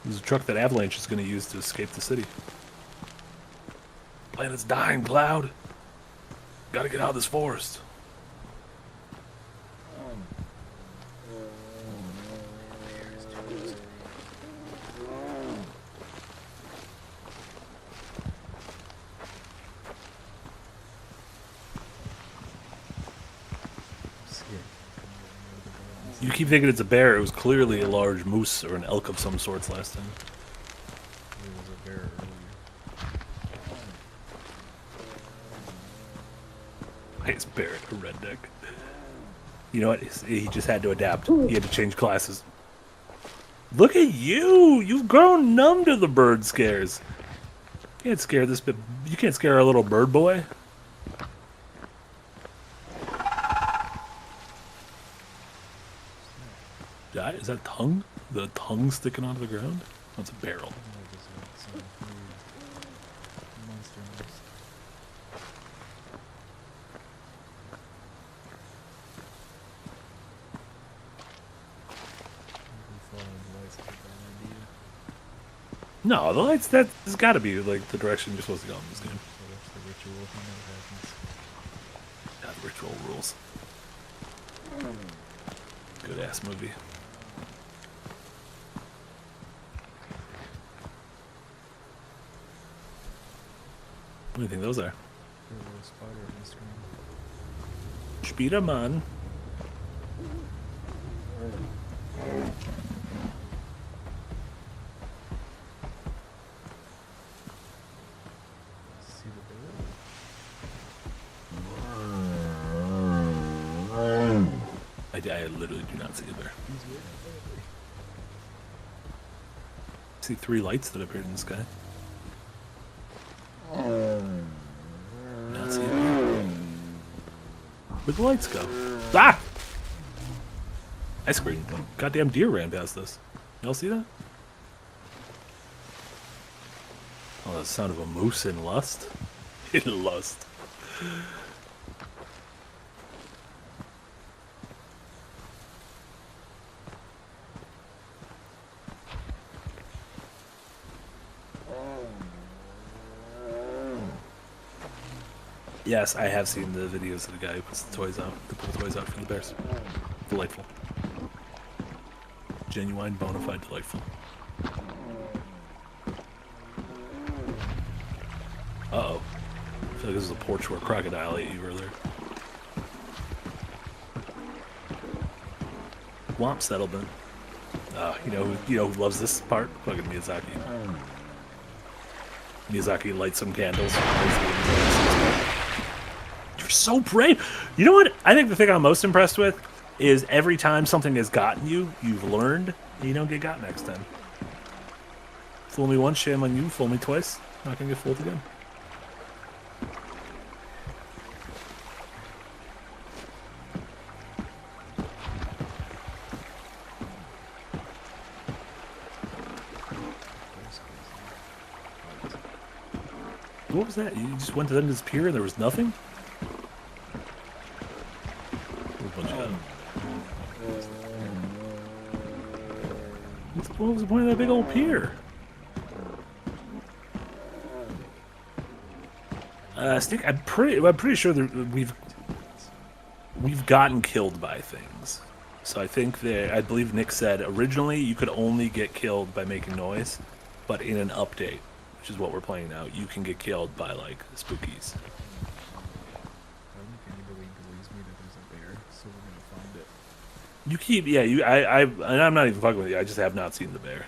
This is the truck that Avalanche is going to use to escape the city. Planet's dying, Cloud. Gotta get out of this forest. You keep thinking it's a bear. It was clearly a large moose or an elk of some sorts last time. It was a bear earlier. It's Barrett, a redneck. You know what? He just had to adapt. He had to change classes. Look at you! You've grown numb to the bird scares. You can't scare this bit. You can't scare our little bird boy. Is that tongue? The tongue sticking onto the ground? That's a barrel. No, the lights, that has got to be like the direction you're supposed to go in this game. Yeah, the ritual rules. Good ass movie. What do you think those are? Spiderman. I literally do not see a bear. I see 3 lights that appeared in the sky. Not see a bear. Where'd the lights go? Ah! Ice cream. Goddamn deer ran past us. Y'all see that? Oh, the sound of a moose in lust? In lust. Yes, I have seen the videos of the guy who puts the toys out. To put the toys out for the bears. Delightful. Genuine, bona fide, delightful. Uh-oh. I feel like this is a porch where a crocodile ate you earlier. Swamp settlement. You know who loves this part? Fucking Miyazaki. Miyazaki lights some candles. They're so brave. You know what? I think the thing I'm most impressed with is every time something has gotten you, you've learned, and you don't get got next time. Fool me once, shame on you. Fool me twice, not gonna get fooled again. What was that? You just went to the end of this pier and there was nothing? What was the point of that big old pier? Stick. I'm pretty sure that we've gotten killed by things. So I think that I believe Nick said originally you could only get killed by making noise, but in an update, which is what we're playing now, you can get killed by like spookies. You keep, yeah, and I'm not even fucking with you. I just have not seen the bear.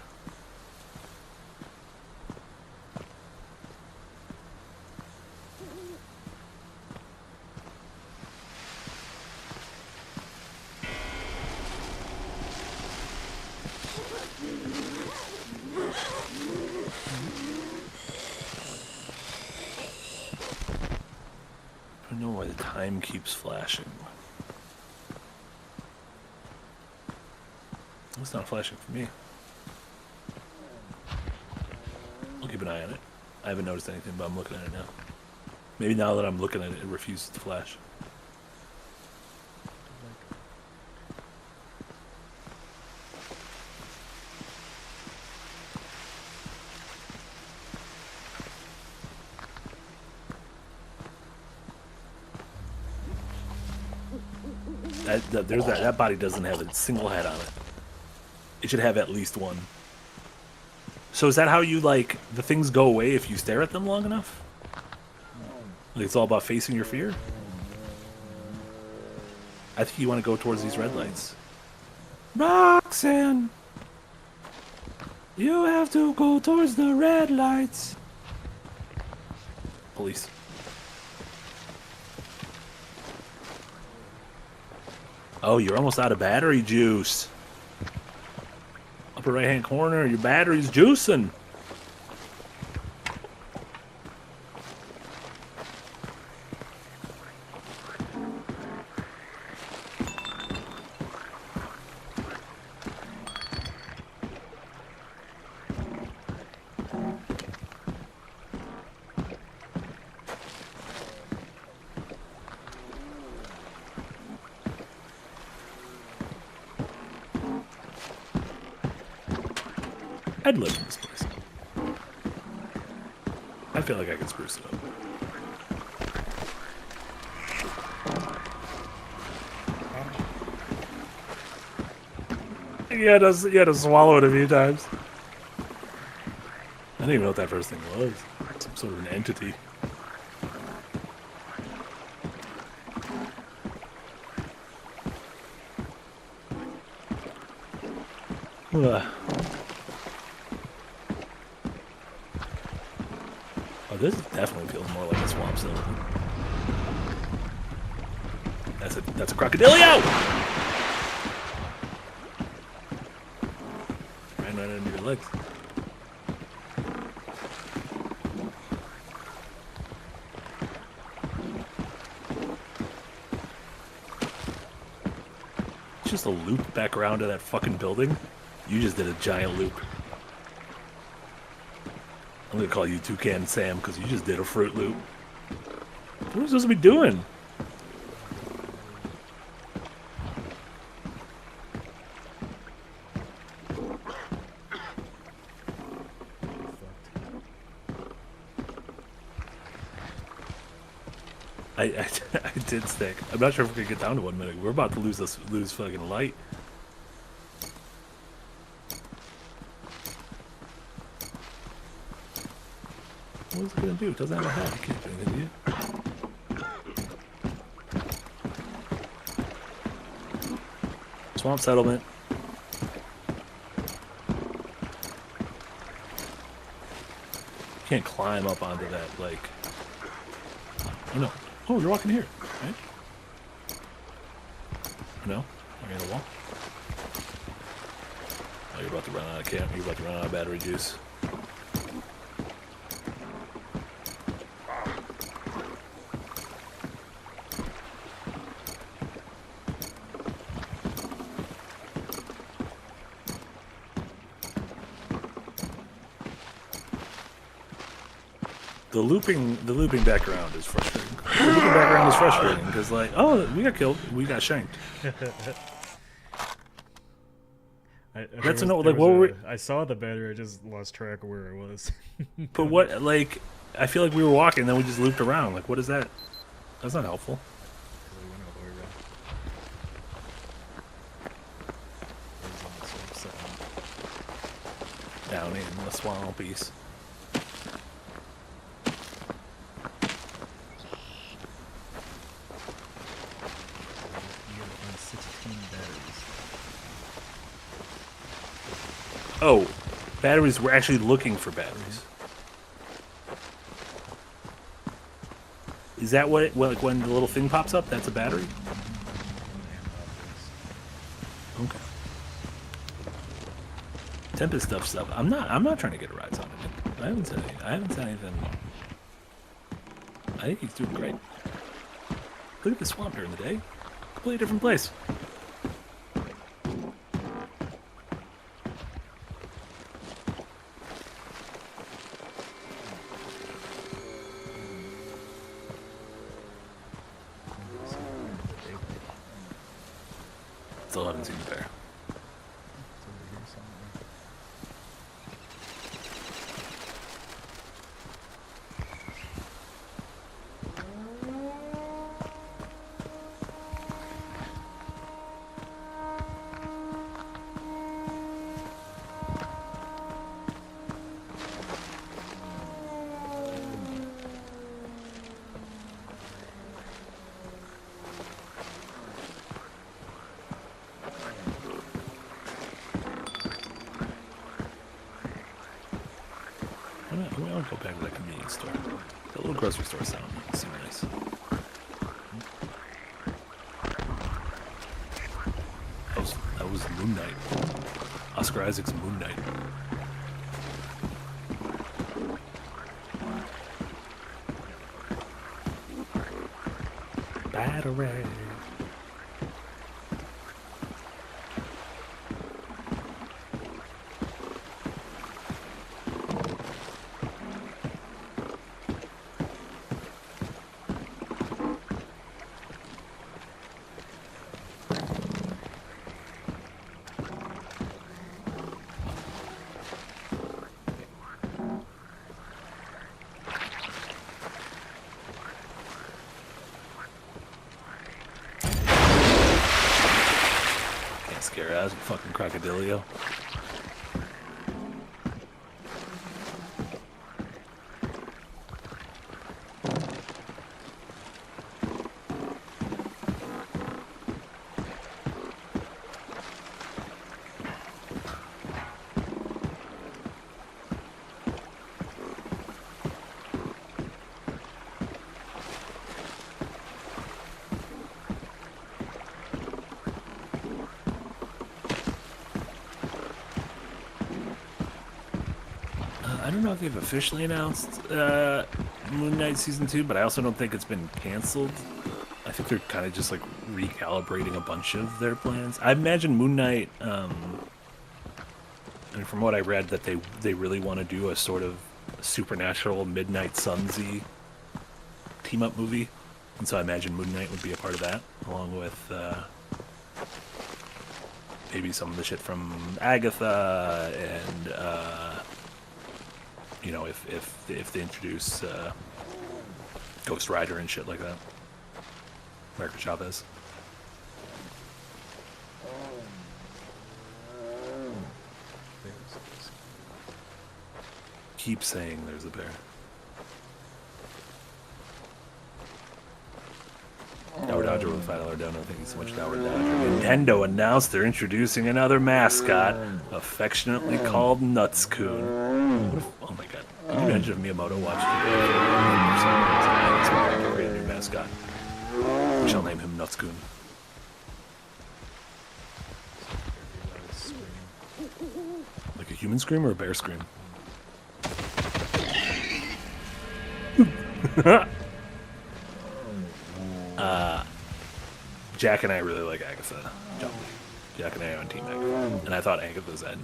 I don't know why the time keeps flashing. It's not flashing for me. I'll keep an eye on it. I haven't noticed anything, but I'm looking at it now. Maybe now that I'm looking at it, it refuses to flash. That body doesn't have a single head on it. It should have at least one. So is that how you, like, the things go away if you stare at them long enough? Like it's all about facing your fear? I think you want to go towards these red lights. Roxanne! You have to go towards the red lights. Police. Oh, you're almost out of battery juice. Upper right hand corner, your battery's juicing. I'd live in this place. I feel like I could spruce it up. You had to swallow it a few times. I didn't even know what that first thing was. Some sort of an entity. Oh, this definitely feels more like a swamp skeleton. That's a crocodile! Ran right under your legs. Just a loop back around to that fucking building. You just did a giant loop. I'm gonna call you Toucan Sam because you just did a Fruit Loop. What are we supposed to be doing? I did stick. I'm not sure if we can get down to 1 minute. We're about to lose fucking light. What's it gonna do? It doesn't have a head. It can't do anything to you. Swamp settlement. You can't climb up onto that, like... Oh no. Oh, you're walking here. Right? No? I got a wall. Oh, you're about to run out of camp. You're about to run out of battery juice. The looping background is frustrating. The looping background is frustrating because, like, oh, we got killed, we got shanked. That's like what were we? I saw the battery. I just lost track of where I was. But what? Like, I feel like we were walking, then we just looped around. Like, what is that? That's not helpful. Down in the swampies. Oh, batteries. We're actually looking for batteries. Is that what? Like when the little thing pops up, that's a battery. Okay. Tempest stuff. I'm not trying to get a rise on it. I haven't said anything. I think he's doing great. Look at the swamp during the day. Completely different place. Still haven't seen the bear. I want to go back to that convenience store. The little grocery store sound seems nice. That was Moon Knight. Oscar Isaac's Moon Knight. Battery. Scare ass fucking crocodilio. I don't know if they've officially announced Moon Knight Season 2, but I also don't think it's been canceled. I think they're kind of just like recalibrating a bunch of their plans. I imagine Moon Knight, and from what I read, that they really want to do a sort of supernatural Midnight Sunsy team-up movie. And so I imagine Moon Knight would be a part of that, along with maybe some of the shit from Agatha and... you know, if they introduce Ghost Rider and shit like that. America Chavez. Keep saying there's a bear. Tower Dodger with a $5 dono. Thank you so much, Tower Dodger. Nintendo announced they're introducing another mascot, affectionately called Nutscoon. What if, oh my god. Can you imagine if Miyamoto watched it? Create a new mascot. We shall name him Nutscoon. Like a human scream or a bear scream? Jack and I really like Agatha. Jack and I are on Team Agatha. And I thought Agatha's end,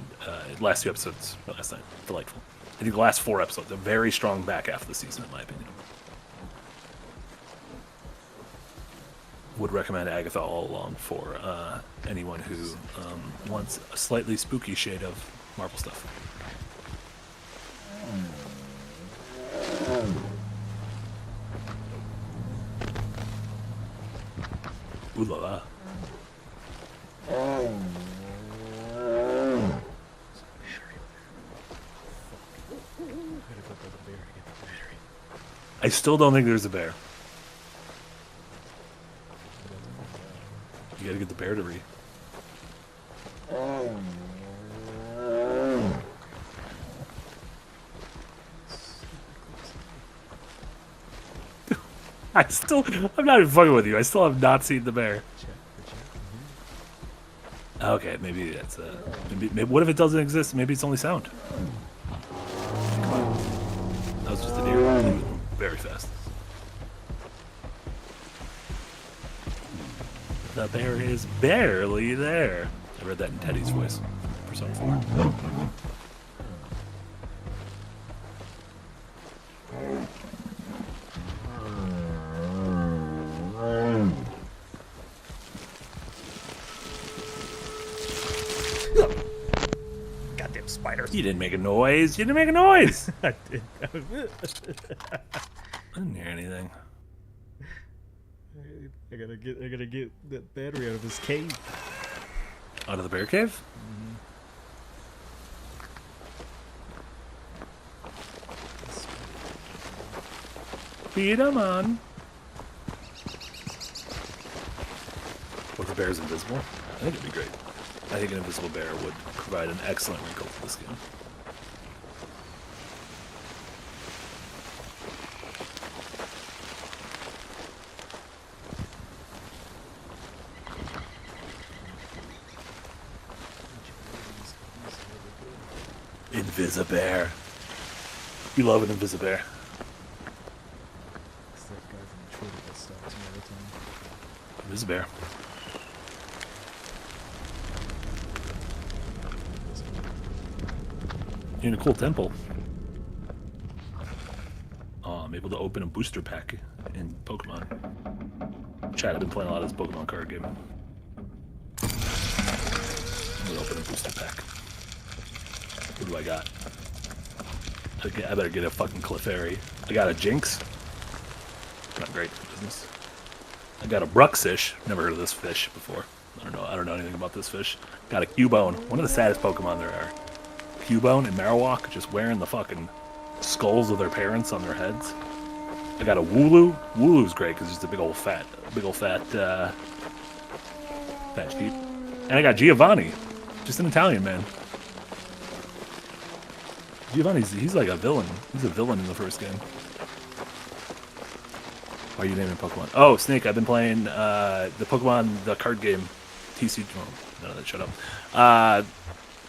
last 2 episodes, last night, delightful. I think the last 4 episodes, a very strong back half of the season, in my opinion. Would recommend Agatha all along for anyone who wants a slightly spooky shade of Marvel stuff. Ooh la la. I still don't think there's a bear. You gotta get the bear to re. I'm not even fucking with you. I still have not seen the bear. Okay, maybe that's maybe what if it doesn't exist? Maybe it's only sound. Come on. That was just a deer. He was very fast. The bear is barely there. I read that in Teddy's voice. Persona 4. Goddamn spiders. You didn't make a noise. You didn't make a noise. I did. I didn't hear anything. I gotta get that battery out of his cave. Out of the bear cave? Feed him on. What if the bear's invisible? I think it'd be great. I think an invisible bear would provide an excellent wrinkle to the skin. Invisibear. You love an Invisibear. Invisibear. You're in a cool temple. Oh, I'm able to open a booster pack in Pokemon. Chad, I've been playing a lot of this Pokemon card game. I'm gonna open a booster pack. What do I got? I better get a fucking Clefairy. I got a Jinx. Not great for business. I got a Bruxish. Never heard of this fish before. I don't know anything about this fish. Got a Cubone. One of the saddest Pokemon there are. Cubone and Marowak just wearing the fucking skulls of their parents on their heads. I got a Wooloo. Wooloo's great because he's a big old fat sheep. And I got Giovanni. Just an Italian man. Giovanni's like a villain. He's a villain in the first game. Why are you naming Pokemon? Oh, Snake, I've been playing the Pokemon, the card game. TC... Oh, none of that, shut up.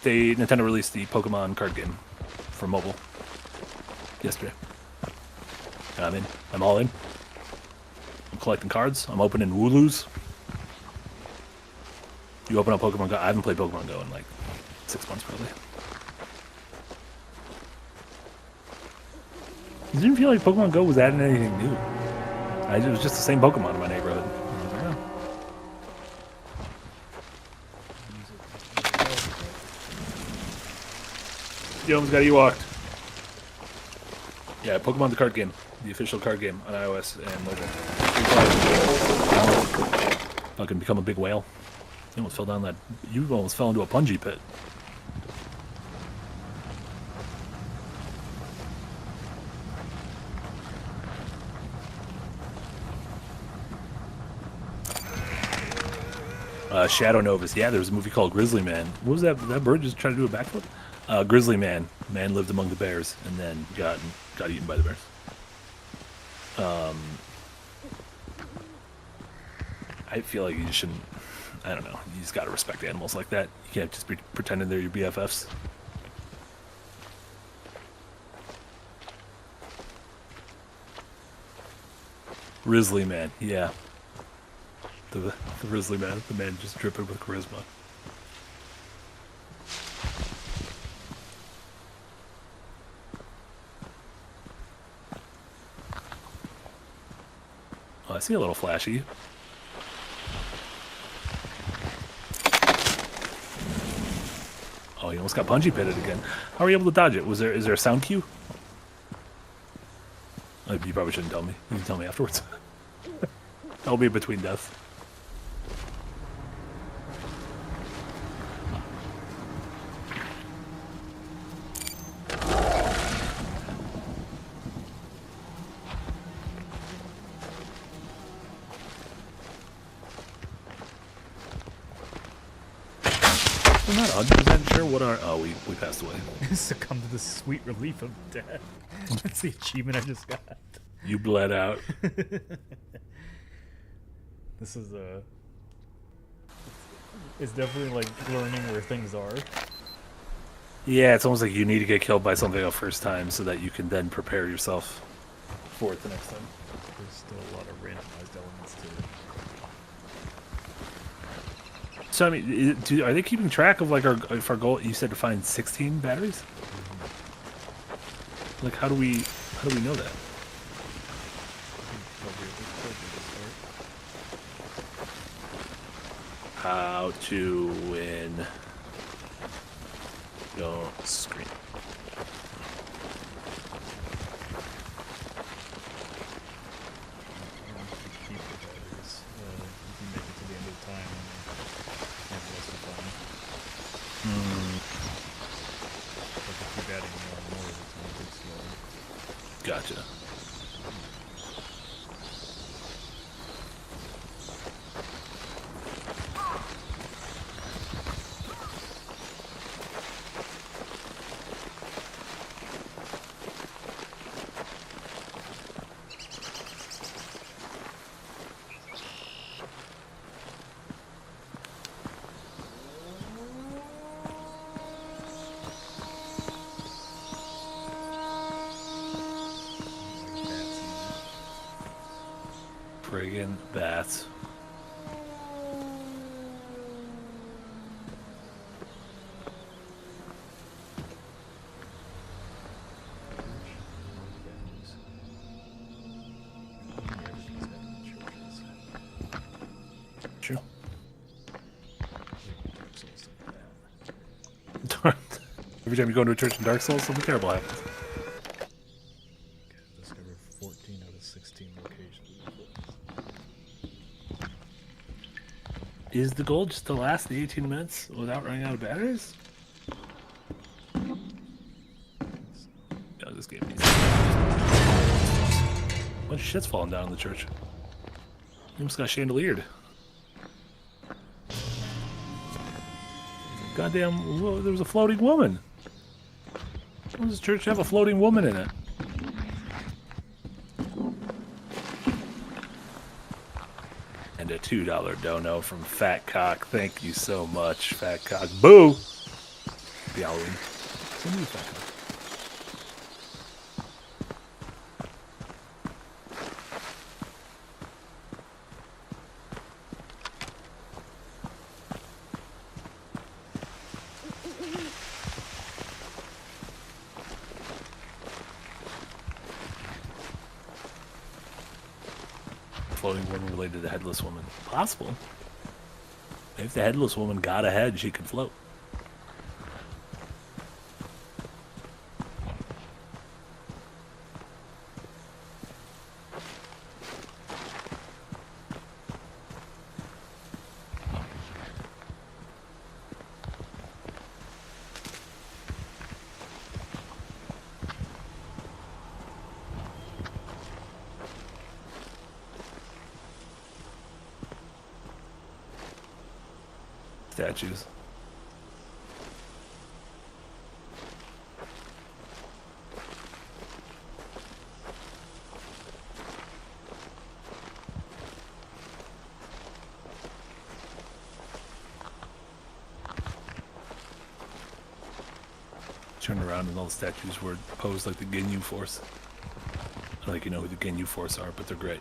Nintendo released the Pokemon card game for mobile yesterday. And I'm in. I'm all in. I'm collecting cards. I'm opening Wooloos. You open up Pokemon Go. I haven't played Pokemon Go in like 6 months probably. It didn't feel like Pokemon Go was adding anything new. It was just the same Pokemon in my neighborhood. Yeah. You almost got Ewoked. Yeah, Pokemon the card game. The official card game on iOS and mobile. Fucking become a big whale. You almost fell down that... You almost fell into a punji pit. Shadow Novus. Yeah, there was a movie called Grizzly Man. What was that? That bird just trying to do a backflip? Grizzly Man. Man lived among the bears and then got eaten by the bears. I feel like you shouldn't. I don't know. You just gotta respect animals like that. You can't just be pretending they're your BFFs. Risley man, yeah. The Risley man, the man just dripping with charisma. Oh, I see a little flashy. Oh, he almost got bungee pitted again. How are you able to dodge it? Is there a sound cue? You probably shouldn't tell me. You can tell me afterwards. I'll be between deaths. I'm not 100% sure what our... Oh, we passed away. Succumb to the sweet relief of death. That's the achievement I just got. You bled out. This is it's definitely like learning where things are. Yeah, it's almost like you need to get killed by something the first time so that you can then prepare yourself for it the next time. There's still a lot of randomized elements to it. So I mean, are they keeping track of like our goal? You said to find 16 batteries. Like, how do we know that? How to win? Don't scream. Gotcha. Friggin' bats. True. Every time you go into a church in Dark Souls, something terrible happens. Discover 14 out of 16 locations. Is the goal just to last the 18 minutes without running out of batteries? Yeah, this game needs. A bunch of shit's falling down in the church. You almost got chandeliered. Goddamn, whoa, there was a floating woman. Why does this church have a floating woman in it? And a $2 dono from Fat Cock. Thank you so much, Fat Cock. Boo! The Halloween. Send me Fat Cock. Floating woman related to the headless woman. Possible. If the headless woman got a head, she could float. Statues. turned around and all the statues were posed like the Ginyu Force. I don't think you know who the Ginyu Force are, but they're great.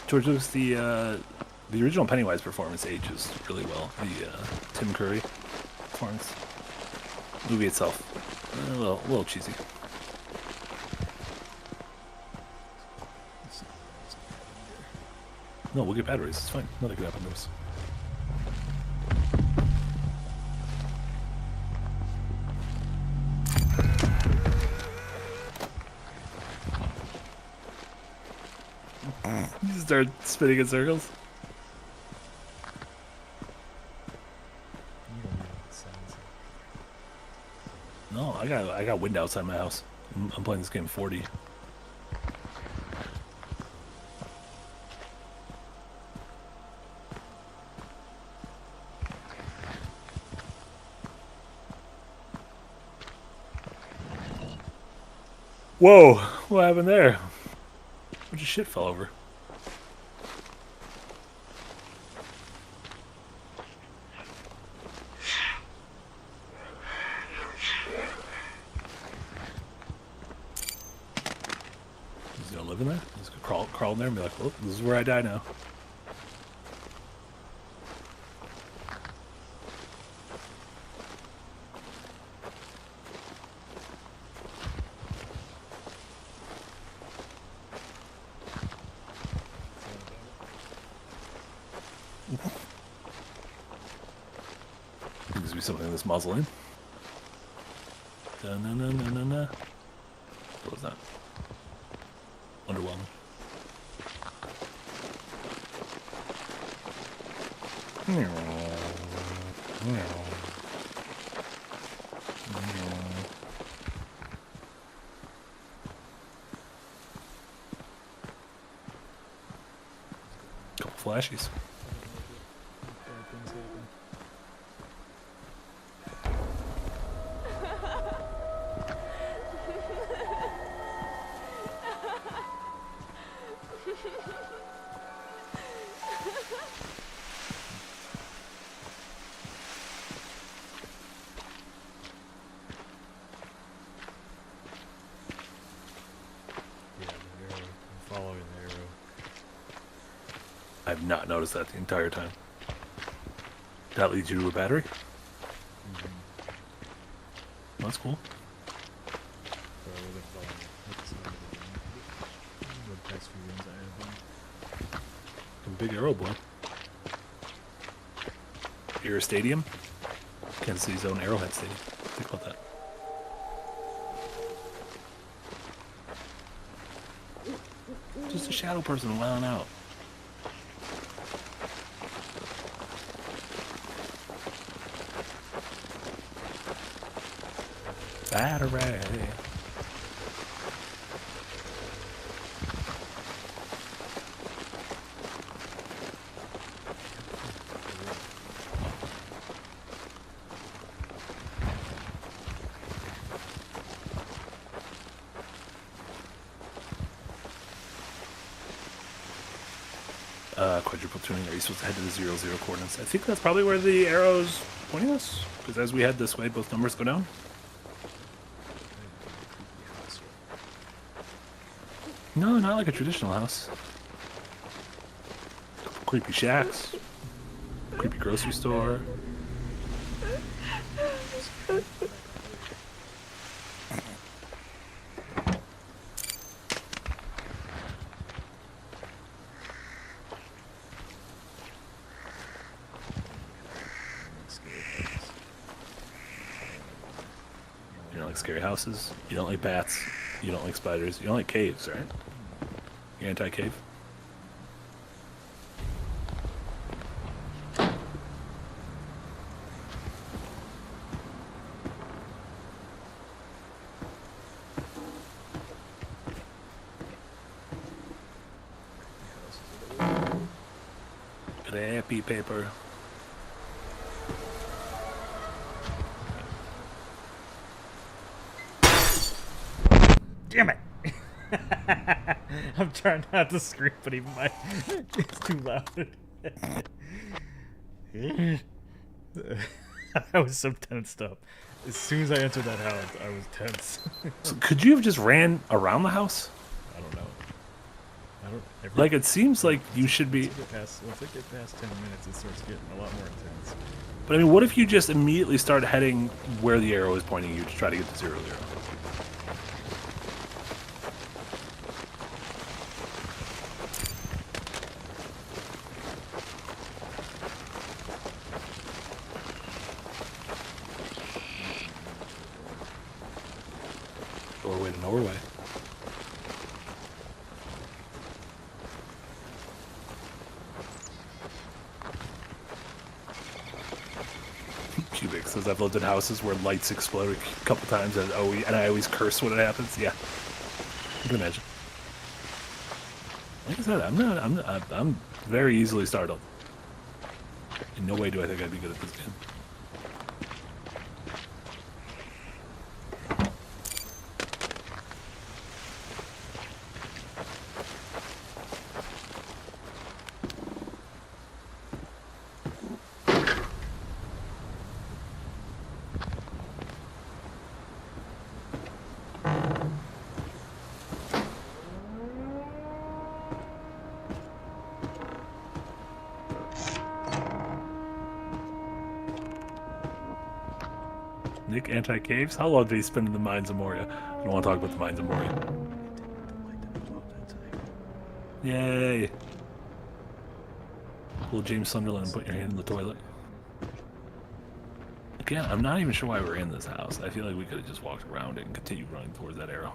George Lucas, the original Pennywise performance ages really well. The Tim Curry performance. Movie itself, a little cheesy. No, we'll get batteries. It's fine. Nothing could happen to us. You start spinning in circles. No, I got wind outside my house. I'm playing this game 40. Whoa! What happened there? A bunch of shit fell over. He's gonna live in there? He's gonna crawl in there and be like, well, this is where I die now. Seems to be something in this mausoleum. Da-na-na-na-na-na. What was that? Underwhelming. Couple flashies. Following the arrow. I've not noticed that the entire time. That leads you to a battery? That's cool. A big arrow boy. Arrow Stadium? Kansas City's own Arrowhead Stadium. Think about that. Just a shadow person wilding out. Battery. Quadruple tuning. Are you supposed to head to the 0, 0 coordinates? I think that's probably where the arrow's pointing us. Because as we head this way, both numbers go down. No, not like a traditional house. Couple creepy shacks. Creepy grocery store. You don't like scary houses. You don't like bats. You don't like spiders. You don't like caves, right? You're anti-cave? beat paper. Damn it! I'm trying not to scream, but even it's too loud. I was so tensed up. As soon as I entered that house, I was tense. So could you have just ran around the house? I don't know. Like, it seems like you should be... Once I get past 10 minutes, it starts getting a lot more intense. But I mean, what if you just immediately start heading where the arrow is pointing you to try to get to 0, 0? Doorway to Norway. Cubic says I've lived in houses where lights explode a couple times, and I always curse when it happens. Yeah, you can imagine. Like I said, I'm very easily startled. In no way do I think I'd be good at this game. Nick Anti-Caves? How long did he spend in the Mines of Moria? I don't want to talk about the Mines of Moria. Yay! Pull James Sunderland and put your hand in the toilet. Again, I'm not even sure why we're in this house. I feel like we could have just walked around it and continued running towards that arrow.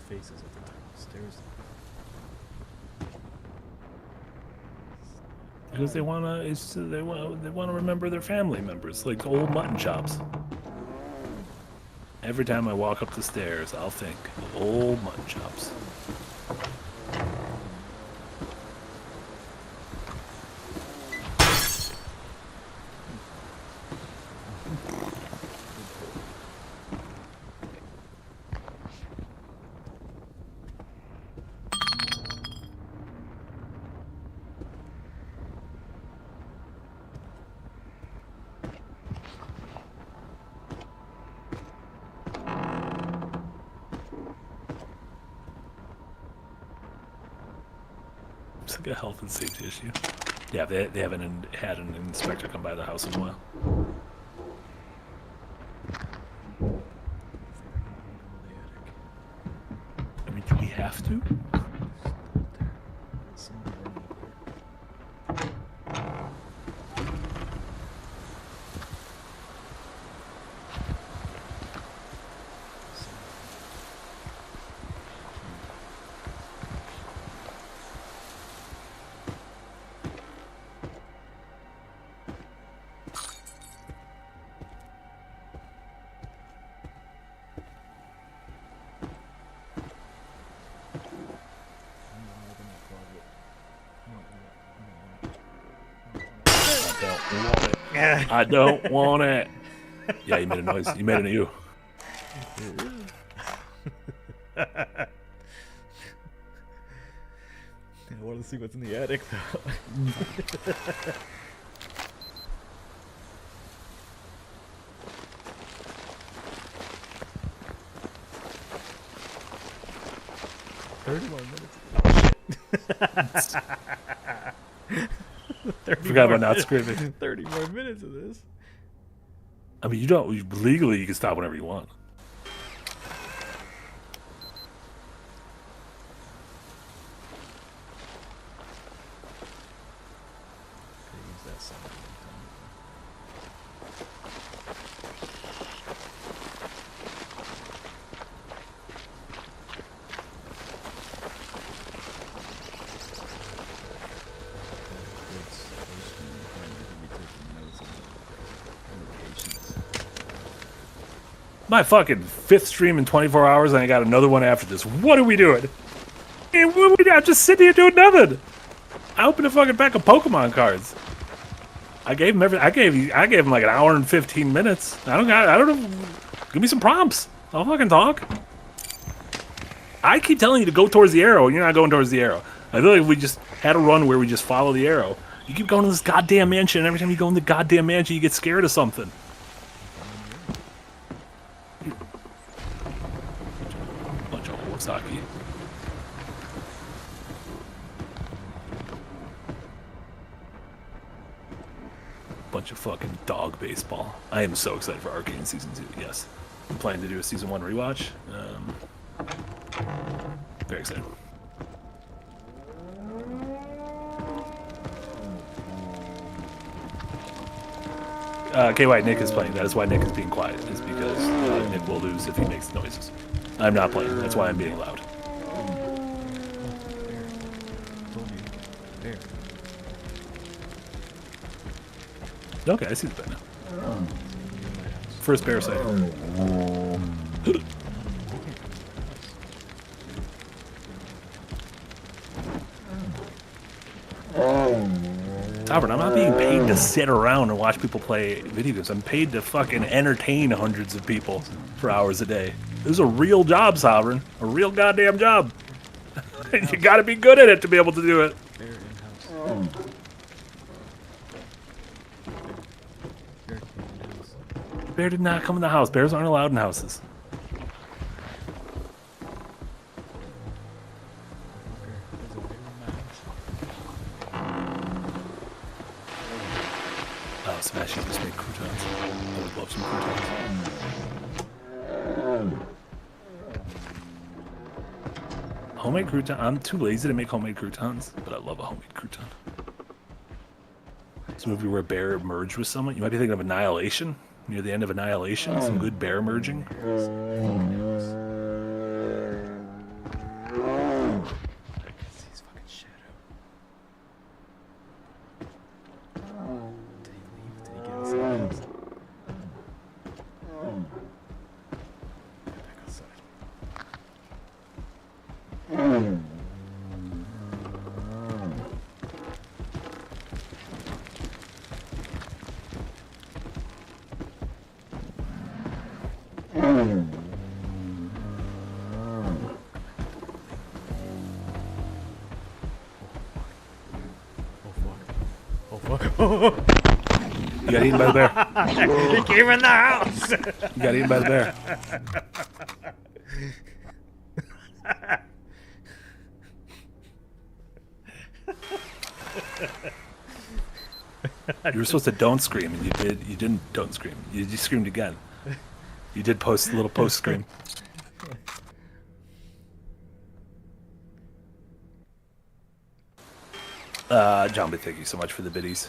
Faces at the top of the stairs. Because they wanna remember their family members, like old mutton chops. Every time I walk up the stairs, I'll think of old mutton chops. It's like a health and safety issue. Yeah, they haven't had an inspector come by the house in a while. I mean, do we have to? I don't want it. Yeah, you made a noise. You made it you. I want to see what's in the attic, though. 30 more minutes. 30 Forgot more about not minutes. screaming. 30 more minutes of this. I mean, legally you can stop whenever you want. Use that sound. My fucking 5th stream in 24 hours, and I got another one after this. What are we doing? Hey, what are we doing? I'm just sitting here doing nothing. I opened a fucking pack of Pokemon cards. I gave him I gave him like an hour and 15 minutes. I don't know. Give me some prompts. I'll fucking talk. I keep telling you to go towards the arrow, and you're not going towards the arrow. I feel like if we just had a run where we just follow the arrow. You keep going to this goddamn mansion, and every time you go in the goddamn mansion, you get scared of something. Bunch of Osaki. Bunch of fucking dog baseball. I am so excited for Arcane Season 2, yes. I'm planning to do a Season 1 rewatch. Very excited. KY, Nick is playing. That is why Nick is being quiet. Is because Nick will lose if he makes noises. I'm not playing. That's why I'm being loud. Okay, I see the bear now. First bear sight. Tavern, I'm not being paid to sit around and watch people play video games. I'm paid to fucking entertain hundreds of people for hours a day. This is a real job, Sovereign. A real goddamn job. You gotta be good at it to be able to do it. Bear did not come in the house. Bears aren't allowed in houses. Oh, Smash, you just made croutons. I would love some croutons. Homemade crouton. I'm too lazy to make homemade croutons, but I love a homemade crouton. It's a movie where a bear merged with someone. You might be thinking of Annihilation. Near the end of Annihilation, some good bear merging. You got eaten by the bear. He came in the house. You got eaten by the bear. You were supposed to don't scream, and you did. You didn't don't scream. You screamed again. You did post a little post scream. John, thank you so much for the biddies.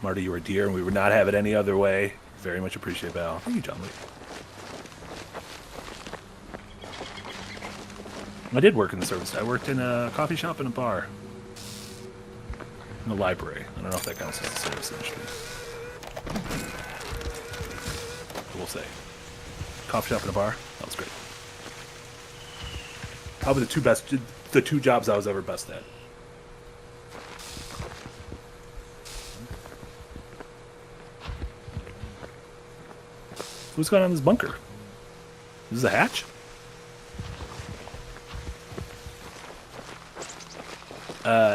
Marty, you were dear, and we would not have it any other way. Very much appreciate Val. Thank you, John Lee. I did work in the service. I worked in a coffee shop and a bar. In a library. I don't know if that counts as the service industry. We'll say. Coffee shop and a bar. That was great. Probably the two jobs I was ever best at. What's going on in this bunker? This is a hatch?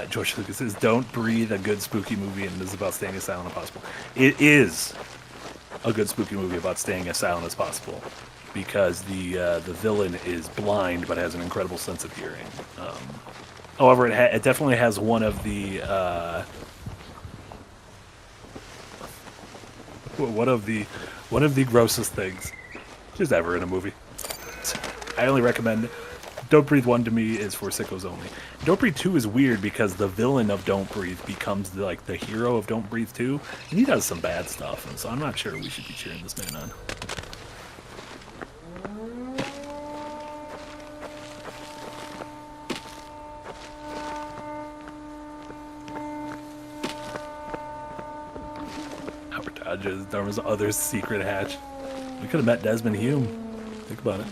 George Lucas says, don't breathe a good spooky movie and it is about staying as silent as possible. It is a good spooky movie about staying as silent as possible. because the villain is blind but has an incredible sense of hearing. However, it definitely has one of the grossest things just ever in a movie. I only recommend Don't Breathe 1 to me is for sickos only. Don't Breathe 2 is weird because the villain of Don't Breathe becomes the hero of Don't Breathe 2, and he does some bad stuff, and so I'm not sure we should be cheering this man on. There was other secret hatch. We could have met Desmond Hume. Think about it.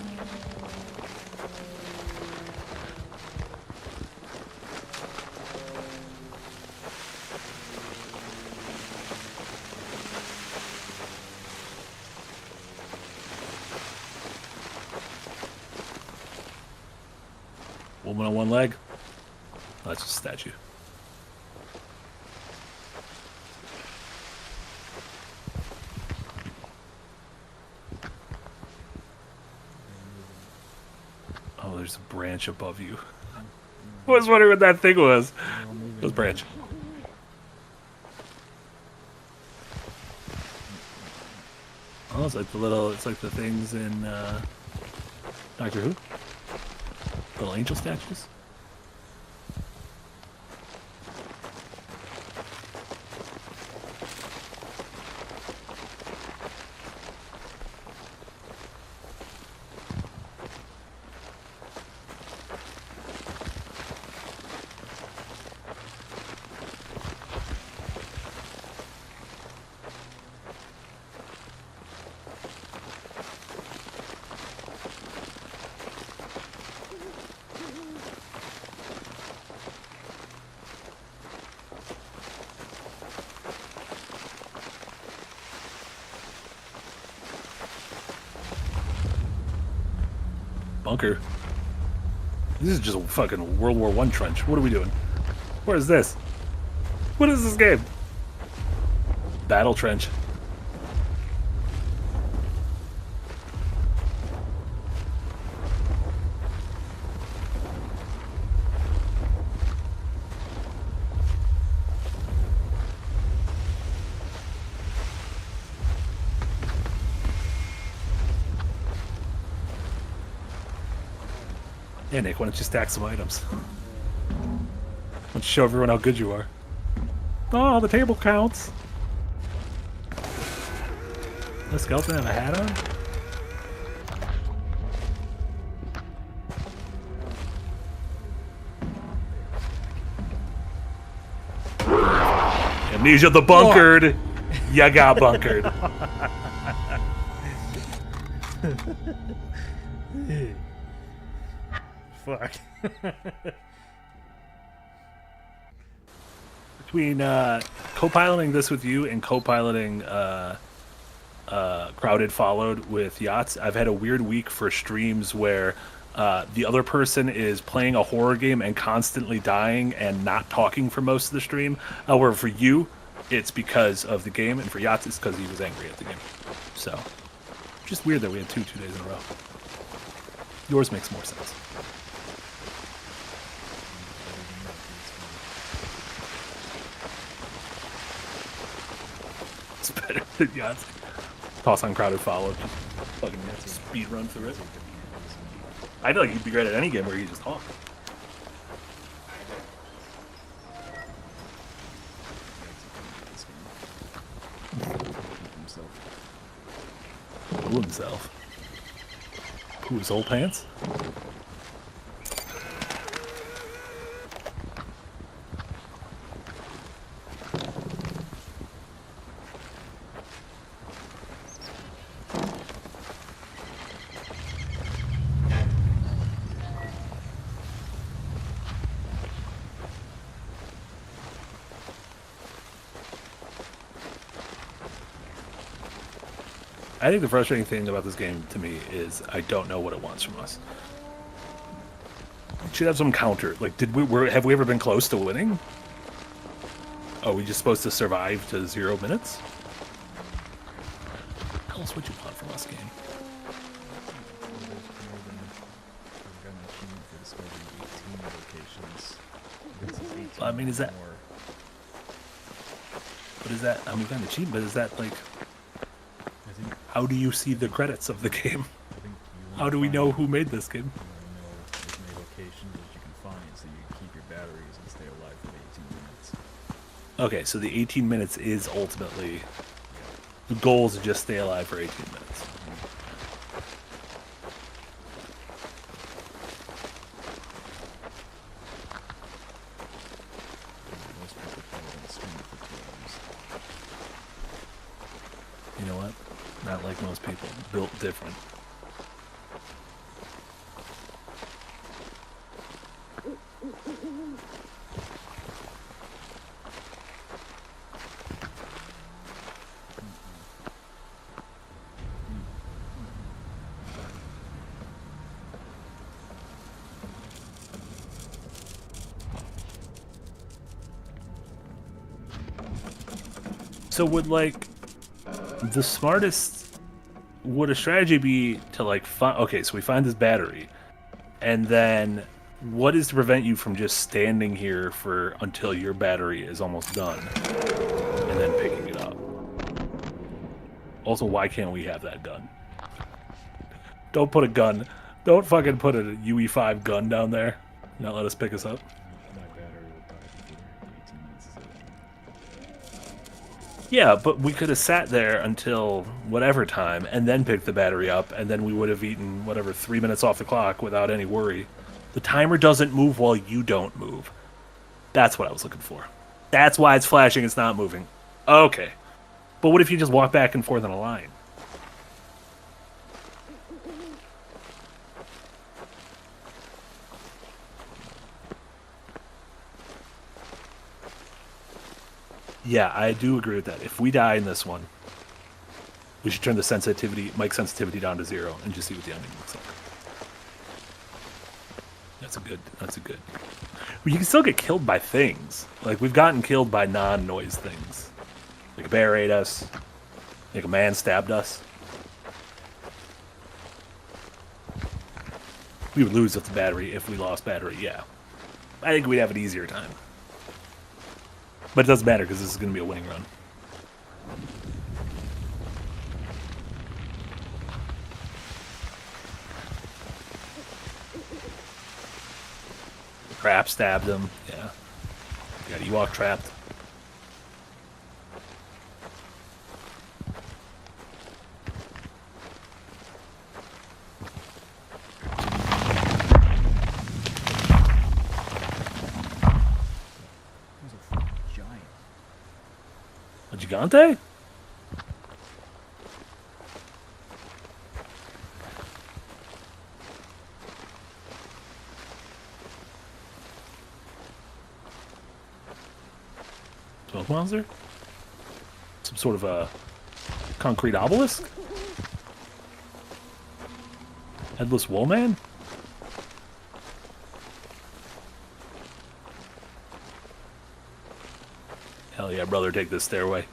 Woman on one leg. That's just a statue. Oh, there's a branch above you. I was wondering what that thing was. It was a branch. Oh, it's like the things in Doctor Who. Little angel statues. Bunker. This is just a fucking World War I trench. What are we doing? Where is this? What is this game? Battle trench. Yeah, Nick, why don't you stack some items? Why don't you show everyone how good you are? Oh, the table counts. The skeleton have a hat on? Amnesia the bunkered. You got bunkered. Fuck. Between co-piloting this with you and co-piloting Crowded Followed with Yachts, I've had a weird week for streams where the other person is playing a horror game and constantly dying and not talking for most of the stream. However, for you, it's because of the game, and for Yachts, it's because he was angry at the game. So, just weird that we had two days in a row. Yours makes more sense. It's better than Yachts. Toss on Crowded Follow. Just fucking speed run through it. I feel like you'd be great at any game where you just talk. Poo himself. Poo his old pants? I think the frustrating thing about this game to me is I don't know what it wants from us. It should have some counter. Like, have we ever been close to winning? Oh, we just supposed to survive to 0 minutes? Tell us what you want from us, game. achievement. I mean, is that- More, What is that? I mean, we got an achievement, but is that like, I think. how do you see the credits of the game? I think you How do we know who made this game? You want to know as many locations as you can find, so you can keep your batteries and stay alive for the 18 minutes. Okay, so the 18 minutes is ultimately the goal is to just stay alive for 18 minutes. Most people probably don't stream it for 2 hours. You know what? Not like most people. Built different. So would like the smartest would a strategy be to like find okay, so we find this battery and then what is to prevent you from just standing here for until your battery is almost done and then picking it up? Also, why can't we have that gun? Don't put a gun. Don't fucking put a UE5 gun down there. Not let us pick us up. My battery will die before the 18 minutes is up. Yeah, but we could have sat there until whatever time and then picked the battery up, and then we would have eaten whatever 3 minutes off the clock without any worry. The timer doesn't move while you don't move. That's what I was looking for. That's why it's flashing, it's not moving. Okay. But what if you just walk back and forth on a line? Yeah, I do agree with that. If we die in this one, we should turn the sensitivity, mic sensitivity down to 0 and just see what the ending looks like. That's a good. But you can still get killed by things. Like, we've gotten killed by non-noise things. Like a bear ate us. Like a man stabbed us. We would lose with the battery if we lost battery, yeah. I think we'd have an easier time. But it doesn't matter because this is going to be a winning run. Crap stabbed him. Yeah. Got Ewok trapped. There's a fucking giant. A gigante? Smoke monster? Some sort of a concrete obelisk? Headless Woolman? Hell yeah, brother, take this stairway.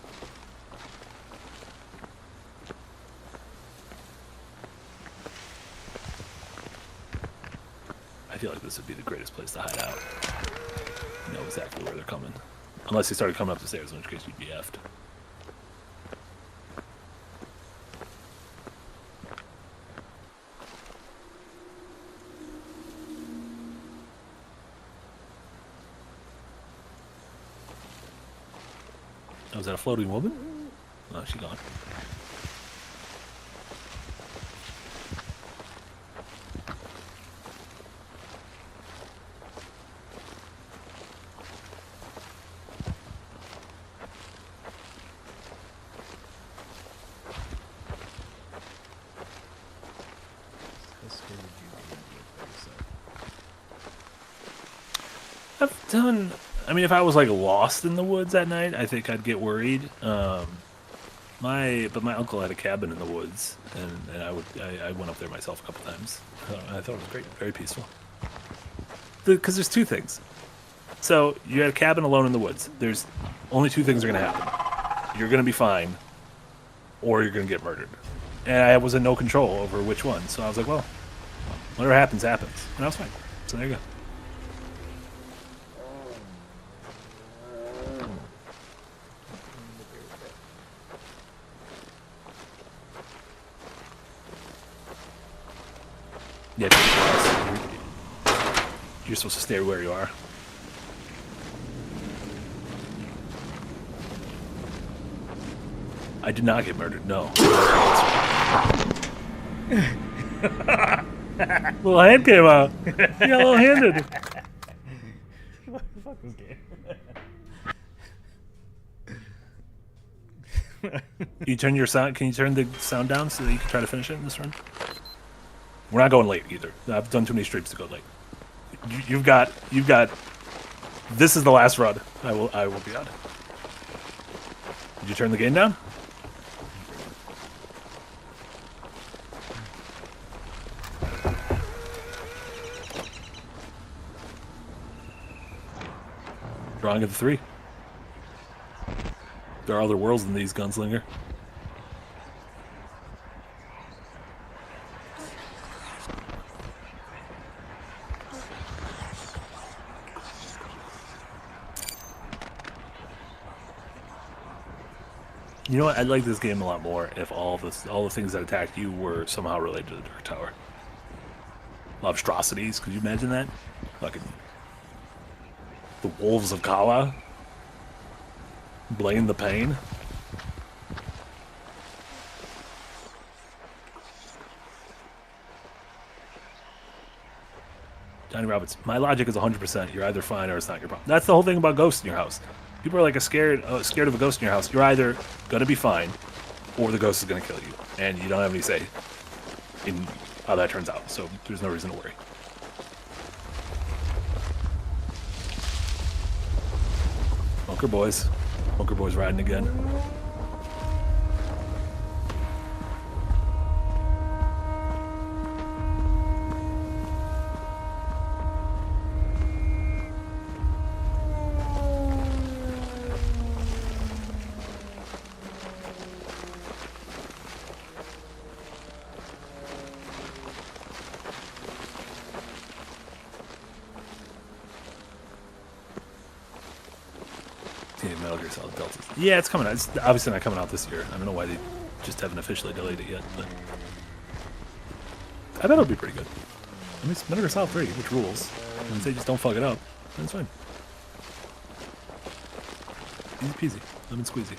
I feel like this would be the greatest place to hide out. You know exactly where they're coming. Unless they started coming up the stairs, in which case you'd be effed. Oh, is that a floating woman? Oh, she's gone. How scared would you be by yourself? I've done. I mean, if I was like lost in the woods at night, I think I'd get worried. But my uncle had a cabin in the woods, and I went up there myself a couple times. I thought it was great, very peaceful. Because there's two things. So you had a cabin alone in the woods. There's only two things are gonna happen. You're gonna be fine, or you're gonna get murdered. And I was in no control over which one. So I was like, well, whatever happens, happens, and I was fine. So there you go. Yeah, you're supposed to stay where you are. I did not get murdered, no. Little hand came out. You got little-handed. Fuck this game. Can you turn your sound? Can you turn the sound down so that you can try to finish it in this run? We're not going late either. I've done too many streams to go late. You've got. This is the last run. I will be on. Did you turn the game down? Drawing of the 3. There are other worlds than these, Gunslinger. You know what? I'd like this game a lot more if all the things that attacked you were somehow related to the Dark Tower. Monstrosities, could you imagine that? Fucking the Wolves of Kala. Blame the pain. Johnny Roberts, my logic is 100%. You're either fine or it's not your problem. That's the whole thing about ghosts in your house. People are like scared of a ghost in your house. You're either gonna be fine, or the ghost is gonna kill you, and you don't have any say in how that turns out. So there's no reason to worry. Bunker boys riding again. Metal Gear Solid Delta. Yeah, it's coming out. It's obviously not coming out this year. I don't know why they just haven't officially delayed it yet, but I bet it'll be pretty good. I mean, it's Metal Gear Solid 3, which rules. And they just don't fuck it up, then it's fine. Easy peasy, lemon squeezy.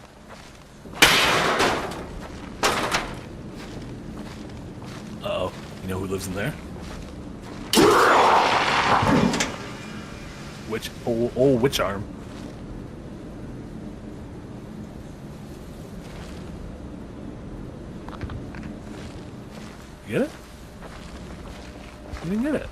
Uh-oh. You know who lives in there? Witch. Oh, witch arm. Get it? You didn't get it.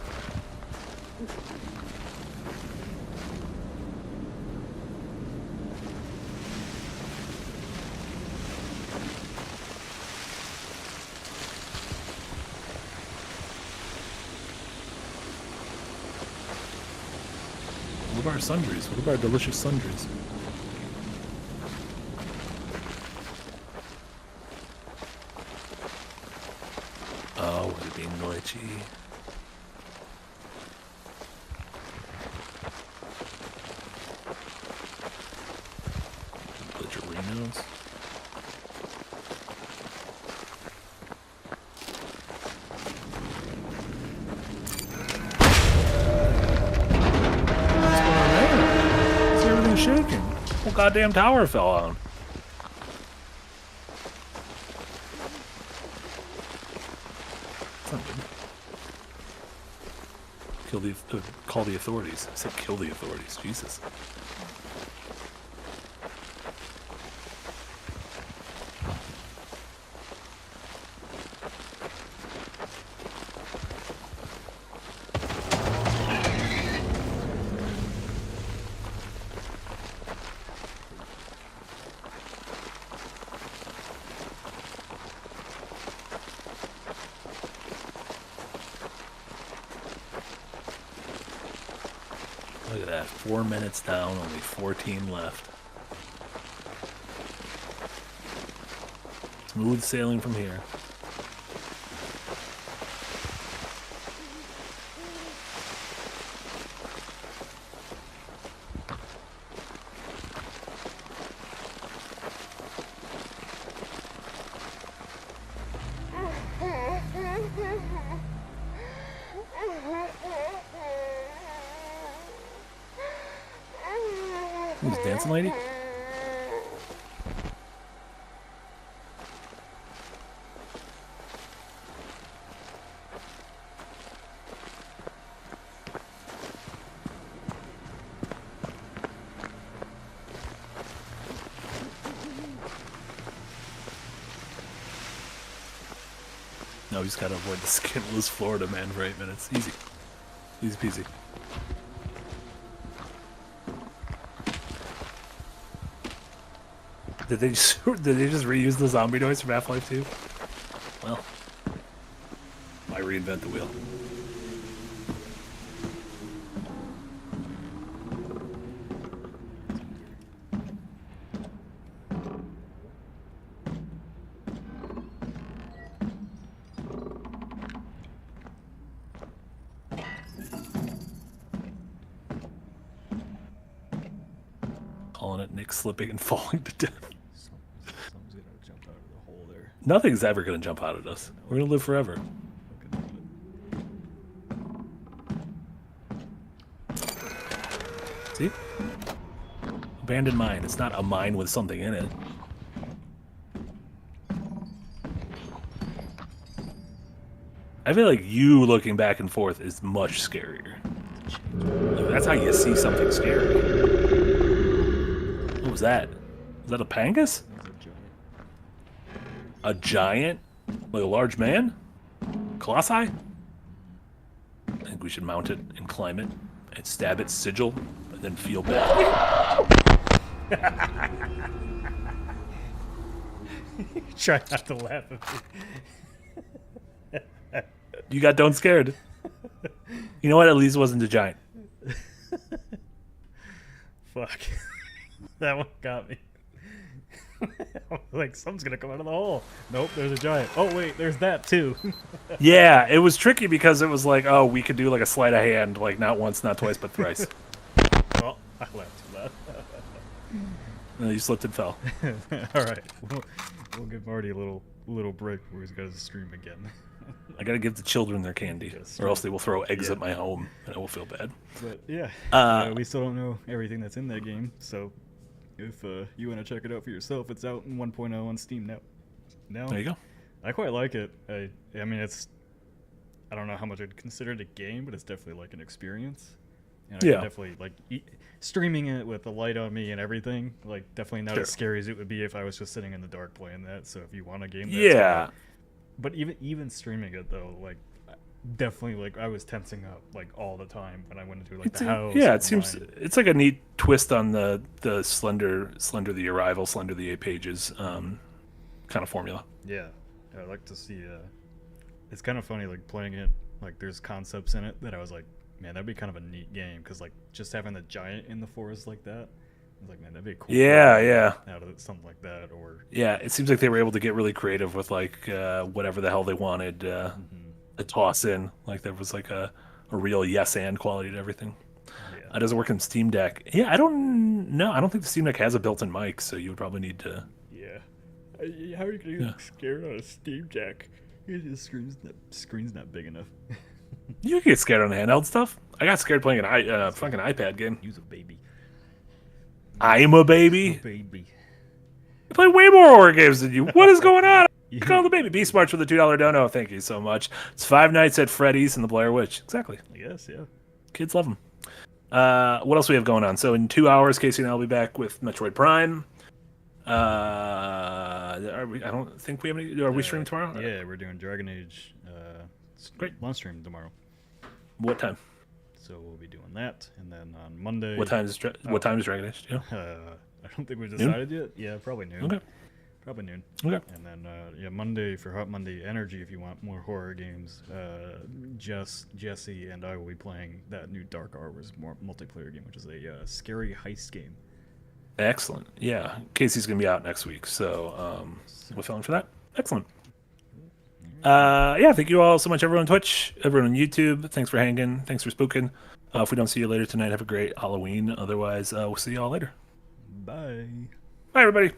What about our sundries? What about our delicious sundries? Oh, would it be noisy? Glitcherinos. What's going on there? See, everything's shaking. Whole goddamn tower fell on. Call the authorities. I said kill the authorities. Jesus. Look at that. 4 minutes down, only 14 left. Smooth sailing from here. Who's dancing lady? No, he's got to avoid the skinless Florida man for 8 minutes. Easy. Easy peasy. Did they just reuse the zombie noise from Half-Life 2? Well, why reinvent the wheel? Calling it Nick slipping and falling to death. Something's gonna jump out of the hole there. Nothing's ever going to jump out at us. We're going to live forever. See? Abandoned mine. It's not a mine with something in it. I feel like you looking back and forth is much scarier. Like, that's how you see something scary. What was that? Was that a pangus? A giant? Like a large man? Colossi? I think we should mount it and climb it and stab its sigil and then feel bad. Try not to laugh at me. You got don't scared. You know what? At least it wasn't a giant. Fuck. That one got me. Like, something's gonna come out of the hole. Nope, there's a giant. Oh, wait, there's that too. Yeah, it was tricky because it was like, oh, we could do like a sleight of hand, like not once, not twice, but thrice. Well, I laughed at that. And you slipped and fell. Alright, we'll give Marty a little break before he's got to stream again. I gotta give the children their candy, Yes. or else they will throw eggs at my home, and I will feel bad. But yeah, we still don't know everything that's in that game, so if you want to check it out for yourself, it's out in 1.0 on Steam now. There you go. I quite like it. I mean, I don't know how much I'd consider it a game, but it's definitely like an experience. And I Yeah. can definitely like streaming it with the light on me and everything. Like, definitely not as scary as it would be if I was just sitting in the dark playing that. So if you want a game, that's Yeah. But even streaming it though, like, definitely, like, I was tensing up like all the time when I went into like the house. Yeah, or it seems mine. it's like a neat twist on the Slender the Arrival, Slender the 8 Pages kind of formula. Yeah, I like to see. It's kind of funny, like, playing it. Like, there's concepts in it that I was like, man, that'd be kind of a neat game, because like just having the giant in the forest like that, I was like, man, that'd be a cool. Yeah, yeah. Out of it, something like that, or Yeah, it seems like they were able to get really creative with like whatever the hell they wanted to toss in. Like there was like a real yes and quality to everything. yeah. It doesn't work in Steam Deck. Yeah, I don't know. I don't think the Steam Deck has a built-in mic, so you would probably need to. Yeah. How are you gonna get scared on a Steam Deck? The screen's not big enough. You can get scared on the handheld stuff. I got scared playing an fucking iPad game. Use a baby. I'm a baby. Baby. I play way more horror games than you. What is going on? Call the baby. Beast March with a $2 dono. Thank you so much. It's Five Nights at Freddy's and the Blair Witch. Exactly. Yes, yeah. Kids love them. What else we have going on? So in 2 hours, Casey and I will be back with Metroid Prime. I don't think we have any. Are we streaming tomorrow? Yeah, we're doing Dragon Age. Great. Launch stream tomorrow. What time? So we'll be doing that, and then on Monday. What time is Dragon Age? Do you know? I don't think we've decided yet. Yeah, probably noon. Okay. Probably noon. Okay. And then Monday for Hot Monday Energy. If you want more horror games, Jesse and I will be playing that new Dark Hours multiplayer game, which is a scary heist game. Excellent. Yeah, Casey's gonna be out next week, so we're filming for that. Excellent. Yeah, thank you all so much, everyone on Twitch, everyone on YouTube. Thanks for hanging. Thanks for spooking. If we don't see you later tonight, have a great Halloween. Otherwise, we'll see you all later. Bye. Bye, everybody.